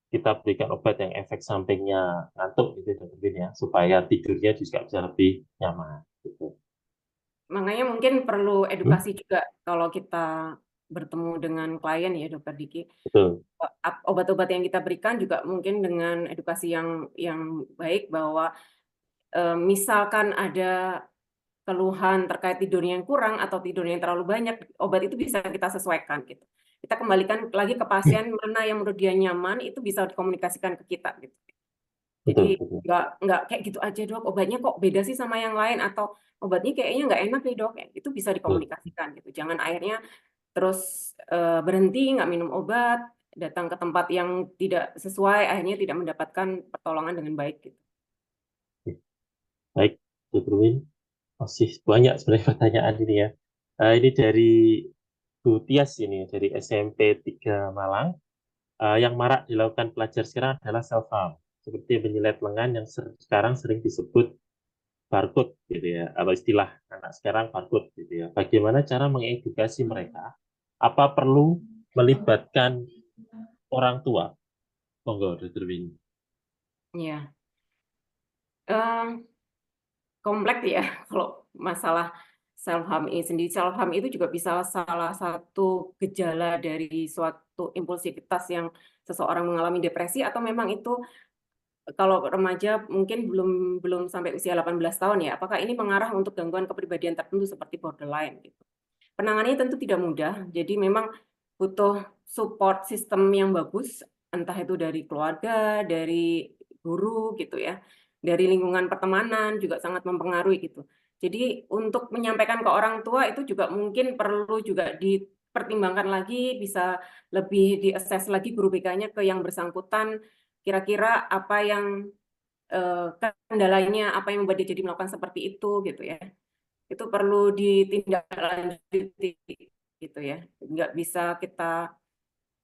kita berikan obat yang efek sampingnya ngantuk gitu ya, supaya tidurnya juga bisa lebih nyaman gitu. makanya mungkin perlu edukasi juga kalau kita bertemu dengan klien ya, dokter Diki. Betul. Obat-obat yang kita berikan juga mungkin dengan edukasi yang baik bahwa misalkan ada keluhan terkait tidurnya yang kurang atau tidurnya yang terlalu banyak, obat itu bisa kita sesuaikan gitu. Kita kembalikan lagi ke pasien mana yang menurut dia nyaman, itu bisa dikomunikasikan ke kita gitu. Jadi Betul. nggak kayak gitu aja, dok, obatnya kok beda sih sama yang lain, atau obatnya kayaknya nggak enak nih, dok. Itu bisa dikomunikasikan gitu. Jangan akhirnya terus berhenti nggak minum obat, datang ke tempat yang tidak sesuai, akhirnya tidak mendapatkan pertolongan dengan baik gitu. Baik, Dr. Win, masih banyak sebenarnya pertanyaan ini ya. Ini dari Bu Tias ini, dari SMP 3 Malang. Yang marak dilakukan pelajar sekarang adalah self-harm, seperti menyilet lengan yang sekarang sering disebut barcode gitu ya, atau istilah anak sekarang barcode gitu ya. Bagaimana cara mengedukasi mereka? Apa perlu melibatkan orang tua? Monggo, Dr. Winnie. Ya, kompleks ya kalau masalah self harm ini sendiri. Self harm itu juga bisa salah satu gejala dari suatu impulsivitas yang seseorang mengalami depresi, atau memang itu kalau remaja mungkin belum sampai usia 18 tahun ya. Apakah ini mengarah untuk gangguan kepribadian tertentu seperti borderline gitu. Penanganannya tentu tidak mudah. Jadi memang butuh support system yang bagus, entah itu dari keluarga, dari guru gitu ya, dari lingkungan pertemanan juga sangat mempengaruhi gitu. Jadi untuk menyampaikan ke orang tua itu juga mungkin perlu juga dipertimbangkan lagi, bisa lebih diakses lagi guru BK-nya ke yang bersangkutan, kira-kira apa yang kendalanya, apa yang membuat dia jadi melakukan seperti itu gitu ya. Itu perlu ditindaklanjuti gitu ya. Nggak bisa kita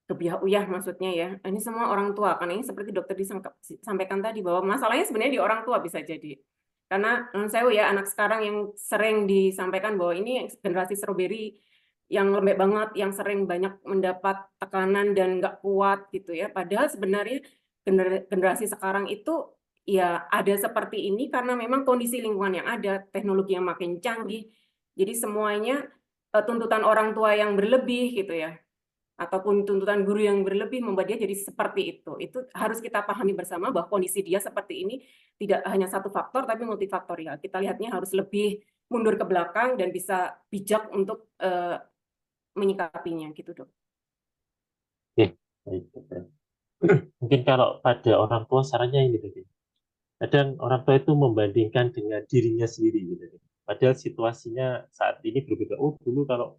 kebiah-uyah maksudnya ya. Ini semua orang tua, karena ini seperti dokter disampaikan tadi bahwa masalahnya sebenarnya di orang tua bisa jadi. Karena saya ya anak sekarang yang sering disampaikan bahwa ini generasi strawberry, yang lembek banget, yang sering banyak mendapat tekanan dan nggak kuat gitu ya. Padahal sebenarnya generasi sekarang itu ya ada seperti ini karena memang kondisi lingkungan yang ada, teknologi yang makin canggih. Jadi semuanya tuntutan orang tua yang berlebih gitu ya, ataupun tuntutan guru yang berlebih membuat dia jadi seperti itu. Itu harus kita pahami bersama bahwa kondisi dia seperti ini tidak hanya satu faktor tapi multifaktorial. Kita lihatnya harus lebih mundur ke belakang dan bisa bijak untuk menyikapinya gitu, Dok. Oke, baik, dokter. Mungkin kalau pada orang tua sarannya ini tadi. Kadang orang tua itu membandingkan dengan dirinya sendiri gitu. Padahal situasinya saat ini berbeda. Oh, dulu kalau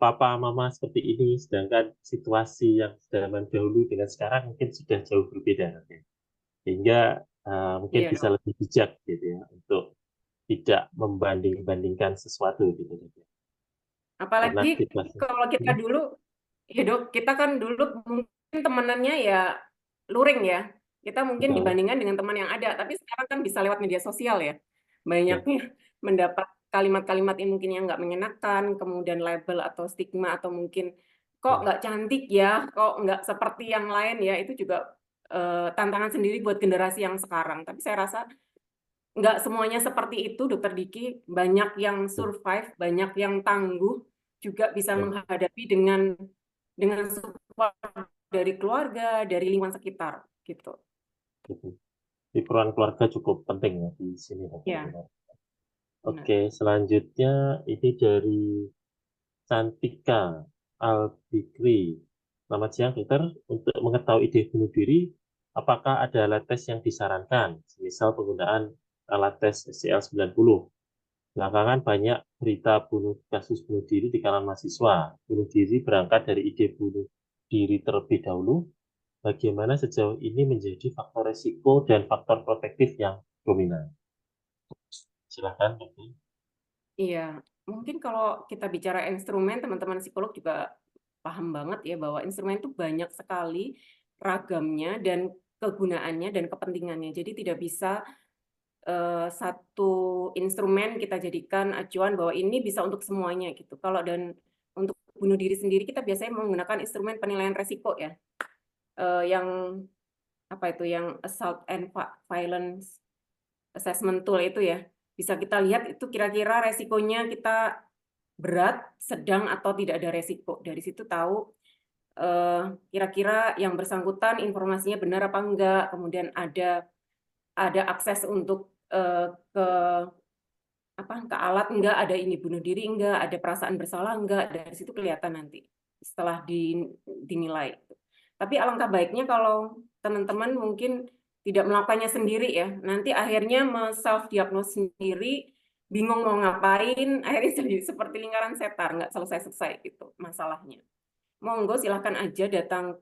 papa mama seperti ini, sedangkan situasi yang zaman dahulu dengan sekarang mungkin sudah jauh berbeda. Sehingga mungkin Iya, bisa Dok. lebih bijak gitu ya untuk tidak membanding-bandingkan sesuatu gitu. Karena Apalagi situasi. kalau kita dulu, ya Dok, kita kan dulu mungkin temenannya ya luring ya. Kita mungkin Betul. dibandingkan dengan teman yang ada, tapi sekarang kan bisa lewat media sosial ya. Ya. Banyaknya mendapat kalimat-kalimat yang mungkin yang nggak mengenakan, kemudian label atau stigma, atau mungkin kok nggak cantik ya, kok nggak seperti yang lain ya, itu juga tantangan sendiri buat generasi yang sekarang. Tapi saya rasa nggak semuanya seperti itu, Dokter Diki. Banyak yang survive, banyak yang tangguh, juga bisa Ya. menghadapi dengan support dari keluarga, dari lingkungan sekitar, gitu. Gitu. Jadi peran keluarga cukup penting ya di sini. Ya, Benar. benar. Oke, selanjutnya ini dari Santika Albikri. Selamat siang, dokter. Untuk mengetahui ide bunuh diri, apakah ada alat tes yang disarankan? Misal penggunaan alat tes SCL-90. Belakangan banyak berita kasus bunuh diri di kalangan mahasiswa. Bunuh diri berangkat dari ide bunuh diri terlebih dahulu. Bagaimana sejauh ini menjadi faktor resiko dan faktor protektif yang dominan? Silakan, dokter. Iya, mungkin kalau kita bicara instrumen, teman-teman psikolog juga paham banget ya bahwa instrumen itu banyak sekali ragamnya dan kegunaannya dan kepentingannya. Jadi tidak bisa satu instrumen kita jadikan acuan bahwa ini bisa untuk semuanya gitu. Kalau dan untuk bunuh diri sendiri kita biasanya menggunakan instrumen penilaian resiko ya, yang apa itu, yang assault and violence assessment tool itu ya. Bisa kita lihat itu kira-kira resikonya kita berat, sedang, atau tidak ada resiko. Dari situ tahu kira-kira yang bersangkutan informasinya benar apa enggak, kemudian ada akses untuk ke alat enggak, ada ini bunuh diri enggak, ada perasaan bersalah enggak, dari situ kelihatan nanti setelah dinilai. Tapi alangkah baiknya kalau teman-teman mungkin tidak melakukannya sendiri ya, nanti akhirnya self diagnose sendiri, bingung mau ngapain, akhirnya jadi seperti lingkaran setan, nggak selesai-selesai gitu masalahnya. Monggo silahkan aja datang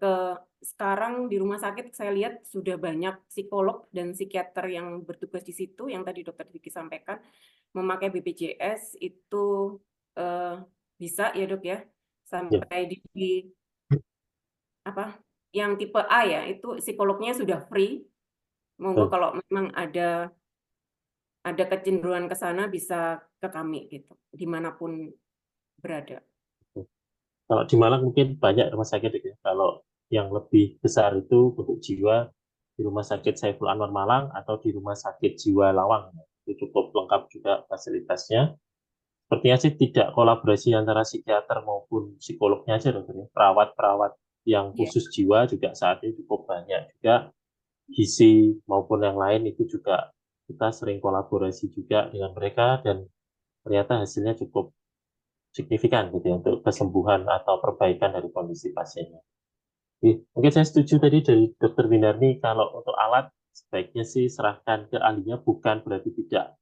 sekarang di rumah sakit, saya lihat sudah banyak psikolog dan psikiater yang bertugas di situ, yang tadi Dokter Diki sampaikan, memakai BPJS itu bisa ya Dok ya, sampai di yang tipe A ya, itu psikolognya sudah free. Monggo kalau memang ada kecenderungan ke sana bisa ke kami gitu, dimanapun berada. Kalau di Malang mungkin banyak rumah sakit ya. Kalau yang lebih besar itu untuk jiwa di Rumah Sakit Saiful Anwar Malang atau di Rumah Sakit Jiwa Lawang. Itu cukup lengkap juga fasilitasnya. Sepertinya sih tidak kolaborasi antara psikiater maupun psikolognya aja, dokter. Perawat-perawat yang Iya. khusus jiwa juga saat ini cukup banyak juga. Gizi maupun yang lain itu juga kita sering kolaborasi juga dengan mereka dan ternyata hasilnya cukup signifikan gitu ya untuk kesembuhan atau perbaikan dari kondisi pasiennya. Mungkin saya setuju tadi dari Dokter Winarni kalau untuk alat sebaiknya sih serahkan ke ahlinya, bukan berarti tidak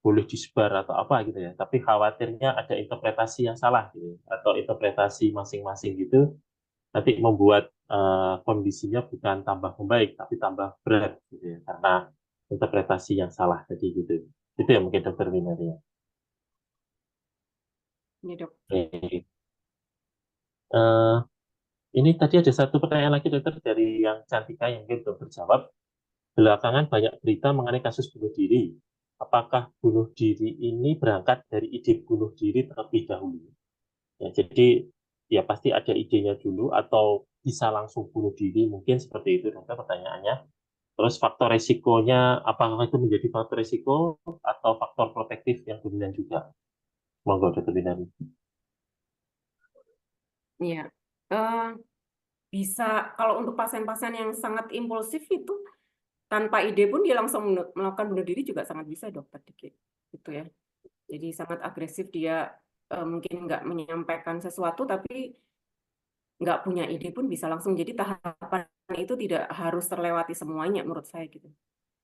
boleh disebar atau apa gitu ya, tapi khawatirnya ada interpretasi yang salah gitu atau interpretasi masing-masing gitu nanti membuat kondisinya bukan tambah membaik tapi tambah berat gitu ya karena interpretasi yang salah tadi gitu. Itu ya mungkin Dokter Winarni. Ya, Dok. Oke. Ini tadi ada satu pertanyaan lagi, dokter, dari yang Cantika yang mungkin belum terjawab. Belakangan banyak berita mengenai kasus bunuh diri. Apakah bunuh diri ini berangkat dari ide bunuh diri terlebih dahulu? Ya, jadi ya pasti ada idenya dulu atau bisa langsung bunuh diri, mungkin seperti itu dokter pertanyaannya. Terus faktor resikonya, apakah itu menjadi faktor resiko atau faktor protektif yang dominan juga? Monggo dokter Bintani. Iya. Eh, bisa kalau untuk pasien-pasien yang sangat impulsif itu tanpa ide pun dia langsung melakukan bunuh diri juga sangat bisa dokter Diki. Gitu ya. Jadi sangat agresif dia mungkin nggak menyampaikan sesuatu tapi nggak punya ide pun bisa langsung. Jadi tahapan itu tidak harus terlewati semuanya menurut saya gitu.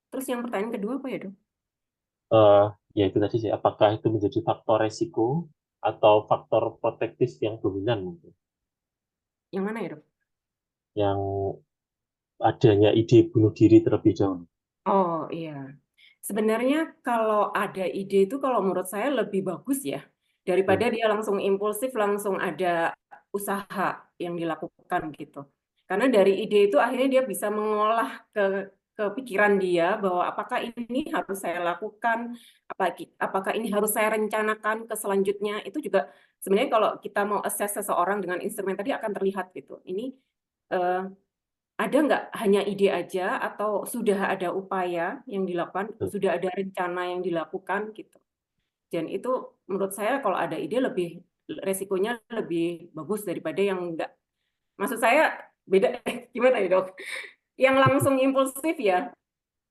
Terus yang pertanyaan kedua apa ya dok? Eh, ya itu tadi sih, apakah itu menjadi faktor resiko atau faktor protektif yang dominan mungkin? Yang mana ya dok? Yang adanya ide bunuh diri terlebih dahulu. Oh iya. Sebenarnya kalau ada ide itu kalau menurut saya lebih bagus ya. Daripada dia langsung impulsif, langsung ada usaha yang dilakukan gitu. Karena dari ide itu akhirnya dia bisa mengolah ke pikiran dia bahwa apakah ini harus saya lakukan, apakah ini harus saya rencanakan ke selanjutnya. Itu juga sebenarnya kalau kita mau assess seseorang dengan instrumen tadi akan terlihat gitu. Ini eh, ada nggak hanya ide aja atau sudah ada upaya yang dilakukan, sudah ada rencana yang dilakukan gitu. Dan itu menurut saya kalau ada ide lebih resikonya lebih bagus daripada yang enggak. Maksud saya beda gimana ya dok? Yang langsung impulsif ya,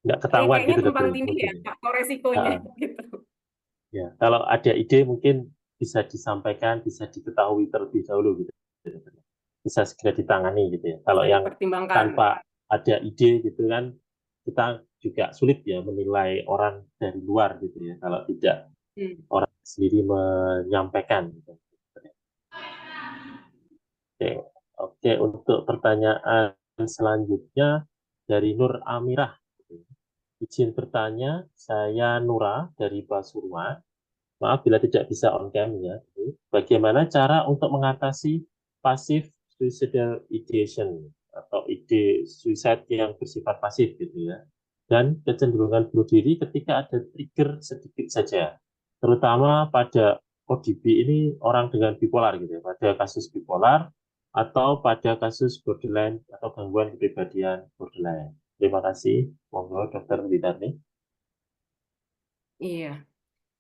Nggak ketahuan kayaknya gitu tumpang dokter tindih ya mungkin. faktor resikonya Ah, gitu. ya, kalau ada ide mungkin bisa disampaikan, bisa diketahui terlebih dahulu gitu. Bisa segera ditangani gitu ya. Kalau Bisa yang dipertimbangkan. tanpa ada ide gitu kan, kita juga sulit ya menilai orang dari luar gitu ya. Kalau tidak Hmm. orang sendiri menyampaikan gitu. Oke, oke, untuk pertanyaan selanjutnya dari Nur Amirah. Izin bertanya, saya Nura dari Pasuruan. Maaf bila tidak bisa on cam ya. Bagaimana cara untuk mengatasi passive suicidal ideation atau ide suicide yang bersifat pasif gitu ya. Dan kecenderungan bunuh diri ketika ada trigger sedikit saja. Terutama pada ODB ini orang dengan bipolar gitu ya. Pada kasus bipolar atau pada kasus borderline atau gangguan kepribadian borderline. Terima kasih. Monggo Dokter Widarni. Iya.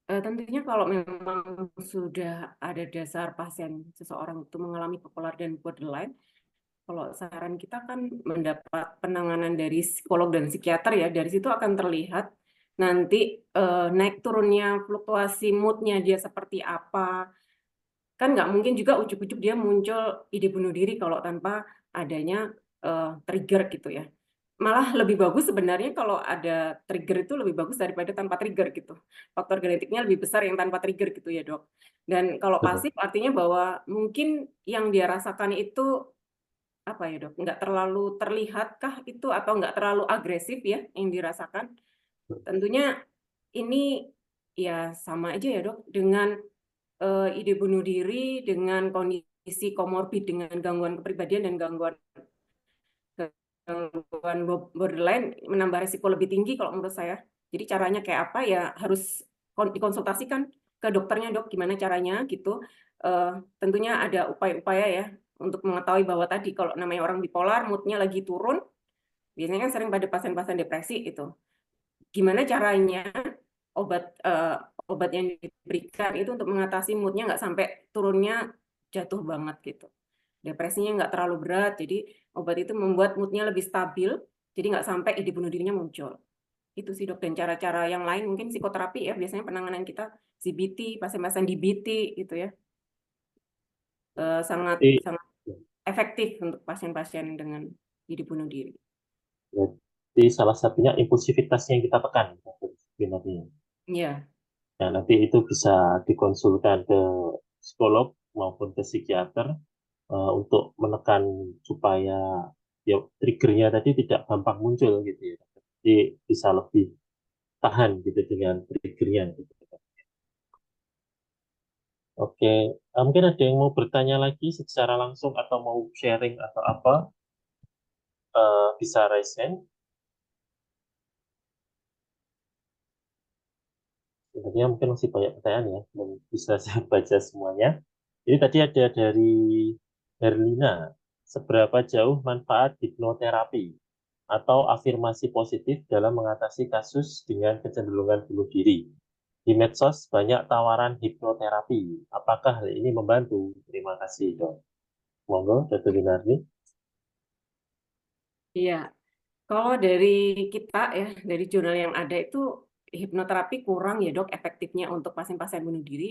Tentunya kalau memang sudah ada dasar pasien seseorang itu mengalami bipolar dan borderline, kalau saran kita kan mendapat penanganan dari psikolog dan psikiater ya, dari situ akan terlihat nanti naik turunnya fluktuasi moodnya dia seperti apa. Kan nggak mungkin juga ujuk-ujuk dia muncul ide bunuh diri kalau tanpa adanya trigger gitu ya. Malah lebih bagus sebenarnya kalau ada trigger itu lebih bagus daripada tanpa trigger gitu. Faktor genetiknya lebih besar yang tanpa trigger gitu ya dok. Dan kalau pasif artinya bahwa mungkin yang dia rasakan itu apa ya dok, nggak terlalu terlihatkah itu atau nggak terlalu agresif ya yang dirasakan. Tentunya ini ya sama aja ya dok dengan ide bunuh diri, dengan kondisi komorbid dengan gangguan kepribadian dan gangguan borderline menambah resiko lebih tinggi kalau menurut saya. Jadi caranya kayak apa ya harus dikonsultasikan ke dokternya dok gimana caranya gitu. Tentunya ada upaya-upaya ya untuk mengetahui bahwa tadi kalau namanya orang bipolar moodnya lagi turun, biasanya kan sering pada pasien-pasien depresi itu. Gimana caranya obat yang diberikan itu untuk mengatasi moodnya nggak sampai turunnya jatuh banget gitu. Depresinya nggak terlalu berat, jadi obat itu membuat moodnya lebih stabil, jadi nggak sampai ide bunuh dirinya muncul. Itu sih dok, dan cara-cara yang lain mungkin psikoterapi ya, biasanya penanganan kita CBT, pasien-pasien DBT gitu ya, sangat Jadi, sangat efektif untuk pasien-pasien dengan ide bunuh diri. Jadi salah satunya impulsivitas yang kita tekan sebenarnya. Iya, Nah, nanti itu bisa dikonsulkan ke psikolog maupun ke psikiater untuk menekan supaya ya triggernya tadi tidak gampang muncul gitu ya. Jadi bisa lebih tahan gitu dengan triggernya gitu. Oke, mungkin ada yang mau bertanya lagi secara langsung atau mau sharing atau apa, bisa raise hand. Sebenarnya mungkin masih banyak pertanyaan ya, belum bisa saya baca semuanya. Ini tadi ada dari Herlina, seberapa jauh manfaat hipnoterapi atau afirmasi positif dalam mengatasi kasus dengan kecenderungan bunuh diri? Di medsos banyak tawaran hipnoterapi. Apakah hal ini membantu? Terima kasih, Dok. Monggo, Dr. Winardi. Iya, kalau dari kita ya, dari jurnal yang ada itu hipnoterapi kurang ya dok efektifnya untuk pasien-pasien bunuh diri.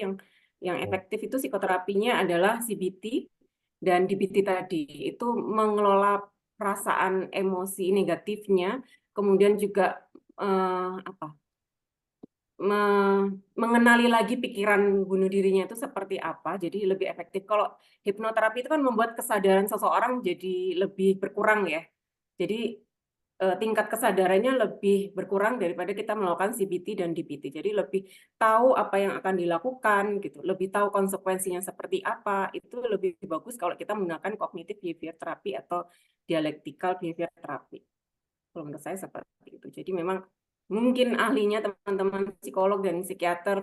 Yang efektif itu psikoterapinya adalah CBT dan DBT tadi. Itu mengelola perasaan emosi negatifnya, kemudian juga apa? Mengenali lagi pikiran bunuh dirinya itu seperti apa, jadi lebih efektif. Kalau hipnoterapi itu kan membuat kesadaran seseorang jadi lebih berkurang ya. Jadi tingkat kesadarannya lebih berkurang daripada kita melakukan CBT dan DBT. Jadi lebih tahu apa yang akan dilakukan gitu, lebih tahu konsekuensinya seperti apa. Itu lebih bagus kalau kita menggunakan cognitive behavior therapy atau dialectical behavior therapy. Kalau menurut saya seperti itu. Jadi memang mungkin ahlinya teman-teman psikolog dan psikiater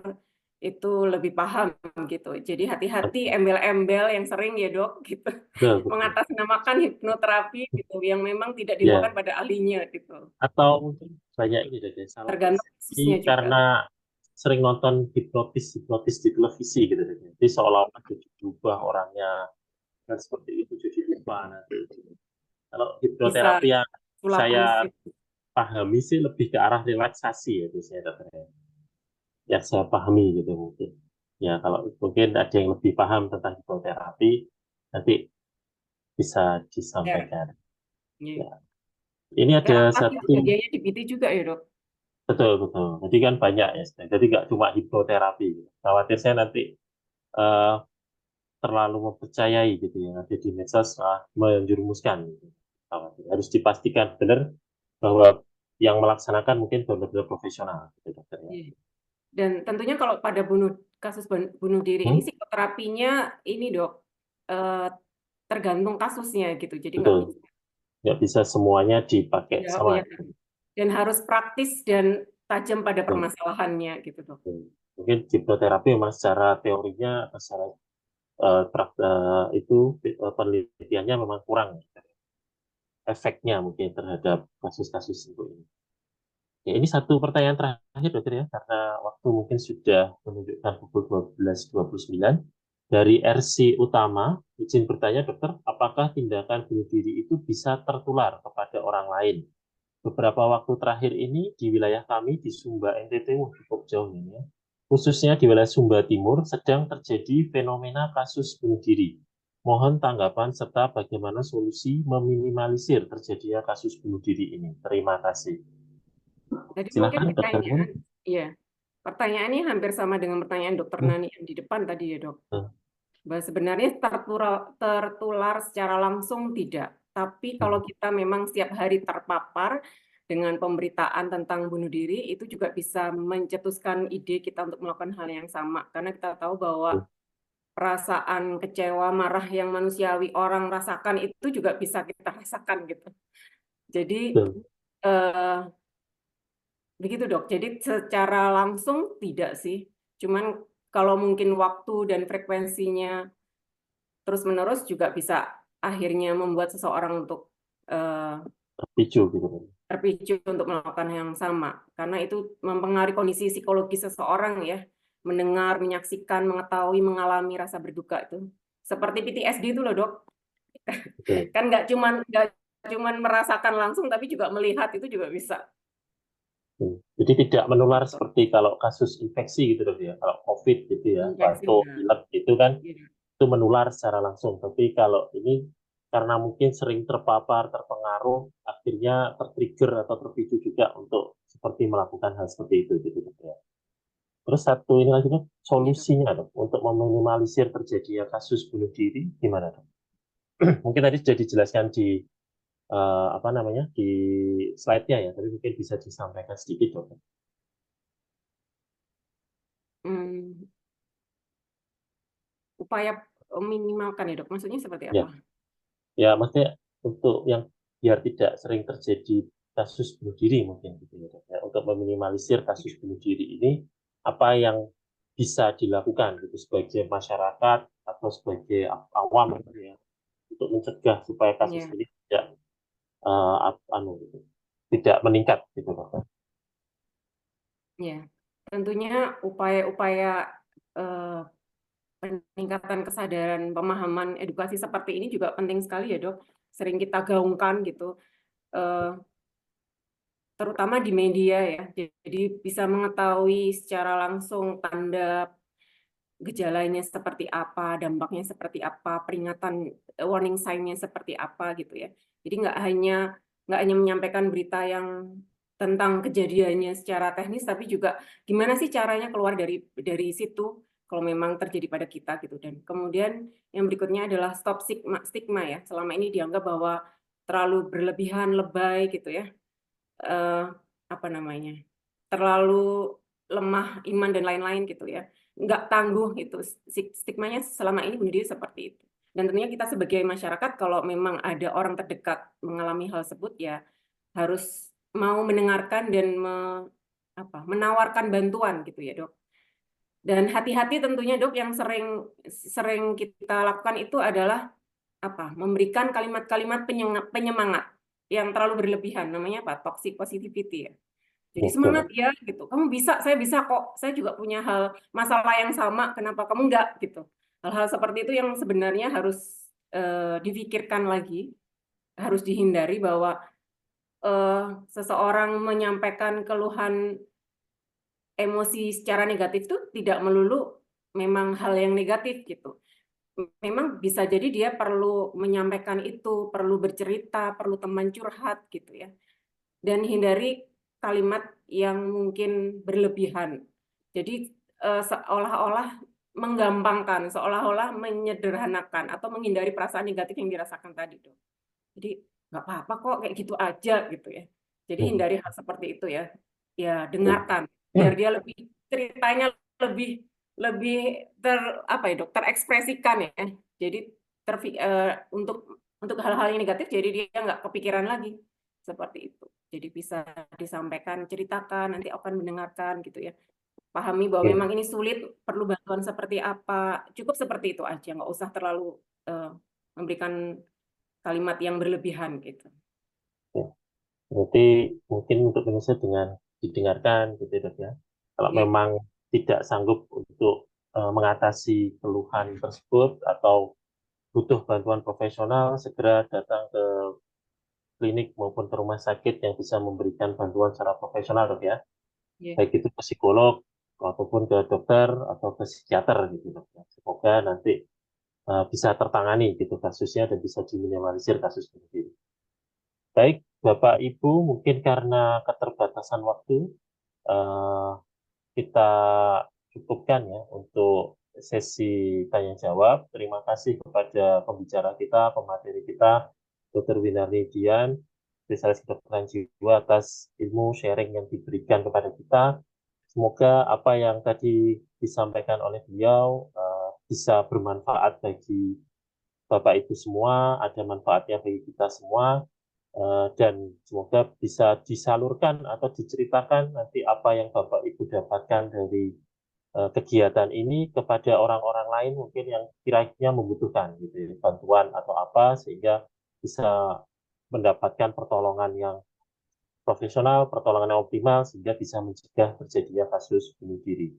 itu lebih paham gitu. Jadi hati-hati embel-embel yang sering ya dok gitu Betul, betul. mengatasnamakan hipnoterapi gitu yang memang tidak Ya, dilakukan pada ahlinya gitu. atau mungkin banyak ini jadi salah Tergantung persepsi kasusnya juga. karena sering nonton hipnotis di televisi gitu. Jadi seolah-olah jadi berubah orangnya dan seperti itu jadi lupa nanti. Kalau Bisa hipnoterapi yang sulap saya prinsip. pahami sih lebih ke arah relaksasi ya biasanya dokter. Yang saya pahami gitu mungkin. Ya kalau mungkin ada yang lebih paham tentang hipnoterapi nanti bisa Ya, disampaikan. ya. Ya. Ini ada Relaksasi satu, bagiannya DBT juga ya dok. betul betul. Jadi kan banyak ya. Jadi nggak cuma hipnoterapi. Khawatir saya nanti eh, terlalu mempercayai gitu yang ada di medsos menjerumuskan. Gitu. Khawatir. Harus dipastikan benar bahwa yang melaksanakan mungkin benar-benar profesional gitu dokter ya. Iya. Dan tentunya kalau pada kasus bunuh diri ini psikoterapinya ini dok tergantung kasusnya gitu. Jadi nggak Betul. bisa. Nggak bisa semuanya dipakai Ya, sama. ya. Dan harus praktis dan tajam pada Betul. permasalahannya gitu dok. Mungkin hipnoterapi memang secara teorinya, secara itu penelitiannya memang kurang efeknya mungkin terhadap kasus-kasus itu ini. Ya, ini satu pertanyaan terakhir dokter ya, karena waktu mungkin sudah menunjukkan pukul 12.29. Dari RC Utama, izin bertanya dokter, apakah tindakan bunuh diri itu bisa tertular kepada orang lain? Beberapa waktu terakhir ini di wilayah kami di Sumba NTT, cukup jauh ini ya, khususnya di wilayah Sumba Timur, sedang terjadi fenomena kasus bunuh diri. Mohon tanggapan serta bagaimana solusi meminimalisir terjadinya kasus bunuh diri ini. Terima kasih. Jadi mungkin Silakan, Dr. pertanyaan, iya, pertanyaannya hampir sama dengan pertanyaan dokter Nani yang di depan tadi ya dok. Bahwa sebenarnya tertular secara langsung tidak, tapi kalau kita memang setiap hari terpapar dengan pemberitaan tentang bunuh diri, itu juga bisa mencetuskan ide kita untuk melakukan hal yang sama. Karena kita tahu bahwa perasaan kecewa, marah yang manusiawi orang rasakan itu juga bisa kita rasakan gitu. Jadi begitu dok. Jadi secara langsung tidak sih. Cuman kalau mungkin waktu dan frekuensinya terus-menerus juga bisa akhirnya membuat seseorang untuk terpicu gitu. terpicu untuk melakukan yang sama. Karena itu mempengaruhi kondisi psikologis seseorang ya. Mendengar, menyaksikan, mengetahui, mengalami rasa berduka itu. Seperti PTSD itu loh dok. Kan nggak cuman merasakan langsung, tapi juga melihat itu juga bisa. Jadi tidak menular seperti kalau kasus infeksi gitu loh ya. Kalau COVID gitu ya, batuk, pilek gitu kan, itu menular secara langsung. Tapi kalau ini karena mungkin sering terpapar, terpengaruh, akhirnya tertrigger atau terpicu juga untuk seperti melakukan hal seperti itu gitu ya. Terus satu ini lagi dok, solusinya dok untuk meminimalisir terjadinya kasus bunuh diri gimana dok? Mungkin tadi sudah dijelaskan di apa namanya di slide-nya ya, tapi mungkin bisa disampaikan sedikit dok. Upaya minimalkan ya dok, maksudnya seperti Ya. apa? Ya, maksudnya untuk yang biar tidak sering terjadi kasus bunuh diri mungkin gitu ya, dok. Ya, untuk meminimalisir kasus bunuh diri ini apa yang bisa dilakukan gitu sebagai masyarakat atau atau sebagai awam gitu ya, untuk mencegah supaya kasus Ya, ini tidak meningkat gitu dokter. ya. Tentunya upaya-upaya peningkatan kesadaran, pemahaman, edukasi seperti ini juga penting sekali ya dok. Sering kita gaungkan gitu, terutama di media ya. Jadi bisa mengetahui secara langsung tanda gejalanya seperti apa, dampaknya seperti apa, peringatan warning sign-nya seperti apa gitu ya. Jadi nggak hanya menyampaikan berita yang tentang kejadiannya secara teknis, tapi juga gimana sih caranya keluar dari situ kalau memang terjadi pada kita gitu. Dan kemudian yang berikutnya adalah stop stigma ya. Selama ini dianggap bahwa terlalu berlebihan, lebay gitu ya. Apa namanya? Terlalu lemah iman dan lain-lain gitu ya, nggak tangguh itu stigmanya selama ini bunuh diri seperti itu. Dan tentunya kita sebagai masyarakat kalau memang ada orang terdekat mengalami hal tersebut ya harus mau mendengarkan dan menawarkan bantuan gitu ya dok. Dan hati-hati tentunya dok, yang sering kita lakukan itu adalah memberikan kalimat-kalimat penyemangat yang terlalu berlebihan, namanya toxic positivity ya. Jadi semangat ya gitu. Kamu bisa, saya bisa kok. Saya juga punya masalah yang sama, kenapa kamu enggak gitu. Hal-hal seperti itu yang sebenarnya harus difikirkan lagi, harus dihindari bahwa seseorang menyampaikan keluhan emosi secara negatif itu tidak melulu memang hal yang negatif gitu. Memang bisa jadi dia perlu menyampaikan itu, perlu bercerita, perlu teman curhat gitu ya. Dan hindari kalimat yang mungkin berlebihan. Jadi seolah-olah menggampangkan, seolah-olah menyederhanakan atau menghindari perasaan negatif yang dirasakan tadi dok. Jadi nggak apa-apa kok kayak gitu aja gitu ya. Jadi hindari hal seperti itu ya. Ya dengarkan biar dia ceritanya lebih lebih terekspresikan ya. Jadi untuk hal-hal yang negatif jadi dia nggak kepikiran lagi seperti itu. Jadi bisa disampaikan, ceritakan, nanti akan mendengarkan gitu ya. Pahami bahwa memang ini sulit, perlu bantuan seperti apa. Cukup seperti itu aja, nggak usah terlalu memberikan kalimat yang berlebihan gitu. Berarti mungkin untuk Indonesia dengan didengarkan gitu dok ya. Kalau memang tidak sanggup untuk mengatasi keluhan tersebut atau butuh bantuan profesional, segera datang ke klinik maupun ke rumah sakit yang bisa memberikan bantuan secara profesional dok ya. Baik itu ke psikolog ataupun ke dokter atau ke psikiater gitu dok ya. Semoga nanti bisa tertangani gitu kasusnya dan bisa diminimalisir kasus ini. Baik, Bapak Ibu, mungkin karena keterbatasan waktu, kita cukupkan ya untuk sesi tanya jawab. Terima kasih kepada pembicara kita, pemateri kita, Dr. Winarni Dian, spesialis kedokteran jiwa atas ilmu sharing yang diberikan kepada kita. Semoga apa yang tadi disampaikan oleh beliau bisa bermanfaat bagi Bapak Ibu semua, ada manfaatnya bagi kita semua, dan semoga bisa disalurkan atau diceritakan nanti apa yang Bapak Ibu dapatkan dari kegiatan ini kepada orang-orang lain mungkin yang kira-kira membutuhkan gitu ya, bantuan atau apa sehingga bisa mendapatkan pertolongan yang profesional, pertolongan yang optimal sehingga bisa mencegah terjadinya kasus bunuh diri.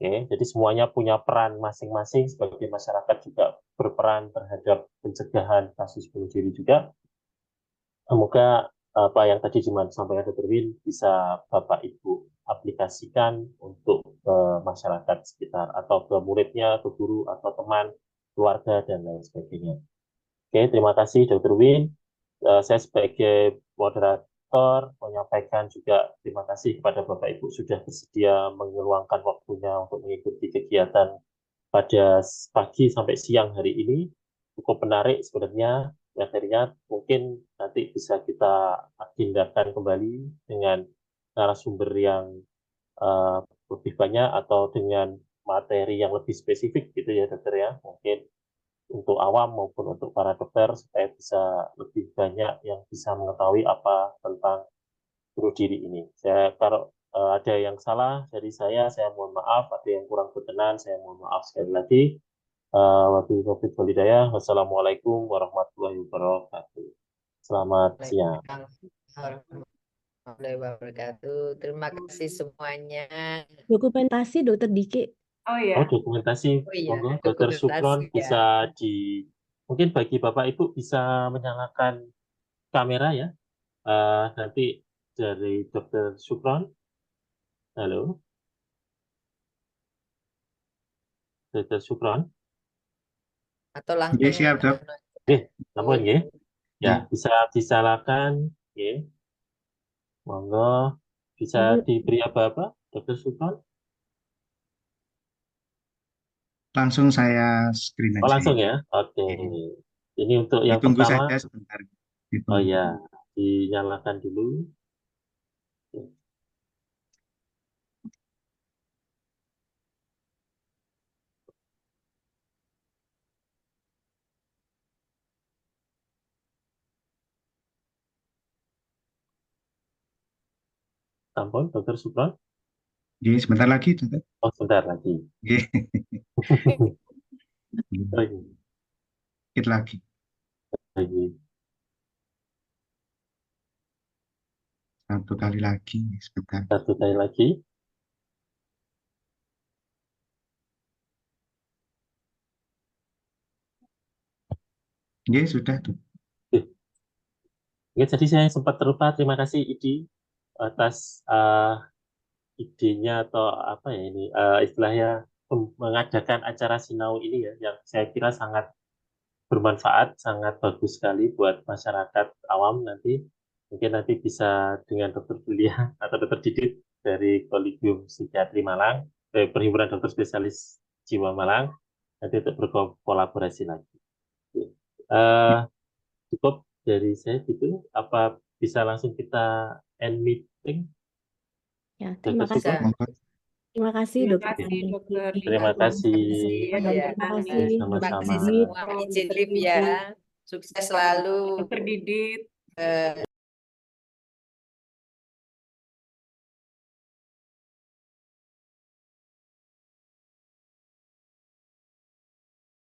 Oke, jadi semuanya punya peran masing-masing, sebagai masyarakat juga berperan terhadap pencegahan kasus bunuh diri juga. Semoga apa yang tadi cuma disampaikan Dr. Win bisa Bapak Ibu aplikasikan untuk masyarakat sekitar atau ke muridnya, ke guru atau teman, keluarga dan lain sebagainya. Oke, terima kasih Dr. Win. Saya sebagai moderator menyampaikan juga terima kasih kepada Bapak Ibu sudah bersedia meluangkan waktunya untuk mengikuti kegiatan pada pagi sampai siang hari ini. Cukup menarik sebenarnya materinya, mungkin nanti bisa kita agendakan kembali dengan narasumber yang lebih banyak atau dengan materi yang lebih spesifik gitu ya dokter ya, mungkin untuk awam maupun untuk para dokter supaya bisa lebih banyak yang bisa mengetahui apa tentang bunuh diri ini. Kalau ada yang salah dari saya mohon maaf. Ada yang kurang berkenan, saya mohon maaf sekali lagi. Wabillahi taufiq wal hidayah. Wassalamualaikum warahmatullahi wabarakatuh. Selamat siang. Warahmatullahi wabarakatuh. Terima kasih semuanya. Dokumentasi Dokter Diki. Oh Oh, ya, dokumentasi. Oh iya, Monggo, Dr. Supron dokumentasi ya. bisa mungkin bagi Bapak Ibu bisa menyalakan kamera ya. Nanti dari Dr. Supron. Halo, Dr. Supron. Atau Oke, langsung siap, Dok. Namun ya, Oke. bisa disalakan. Ya, monggo. Bisa diberi apa-apa, Dr. Supron? Langsung saya screen Oh, aja langsung ini. ya. Oke. Ini untuk yang Ditunggu pertama. saja sebentar. Oh Ditunggu. ya, dinyalakan dulu. Tampon, Dr. Supron. Oke, sebentar lagi, Dok. Oh, sebentar lagi. Oke. Lagi. Sedikit lagi. Satu kali lagi, sebentar. Satu kali lagi. Oke, sudah, Dok. Ya, jadi saya sempat terlupa. Terima kasih Idi atas idenya atau apa ya ini istilahnya mengadakan acara sinau ini ya, yang saya kira sangat bermanfaat, sangat bagus sekali buat masyarakat awam nanti. Mungkin nanti bisa dengan Dokter Julia atau Dokter Didit dari Kolegium Psikiatri Malang, Perhimpunan Dokter Spesialis Jiwa Malang, nanti untuk berkolaborasi lagi. Eh, Cukup dari saya gitu. Apa bisa langsung kita end meeting? Ya, terima Dr. kasih. Supron? Monggo. Terima kasih terima Dokter kasih Dokter Diki. Terima kasih. Iya, Dan ya. terima Ani, kasih Terima Dokter kasih Sama-sama. Didit. semua. Izin live ya. Sukses selalu. Dokter Didit. Eh,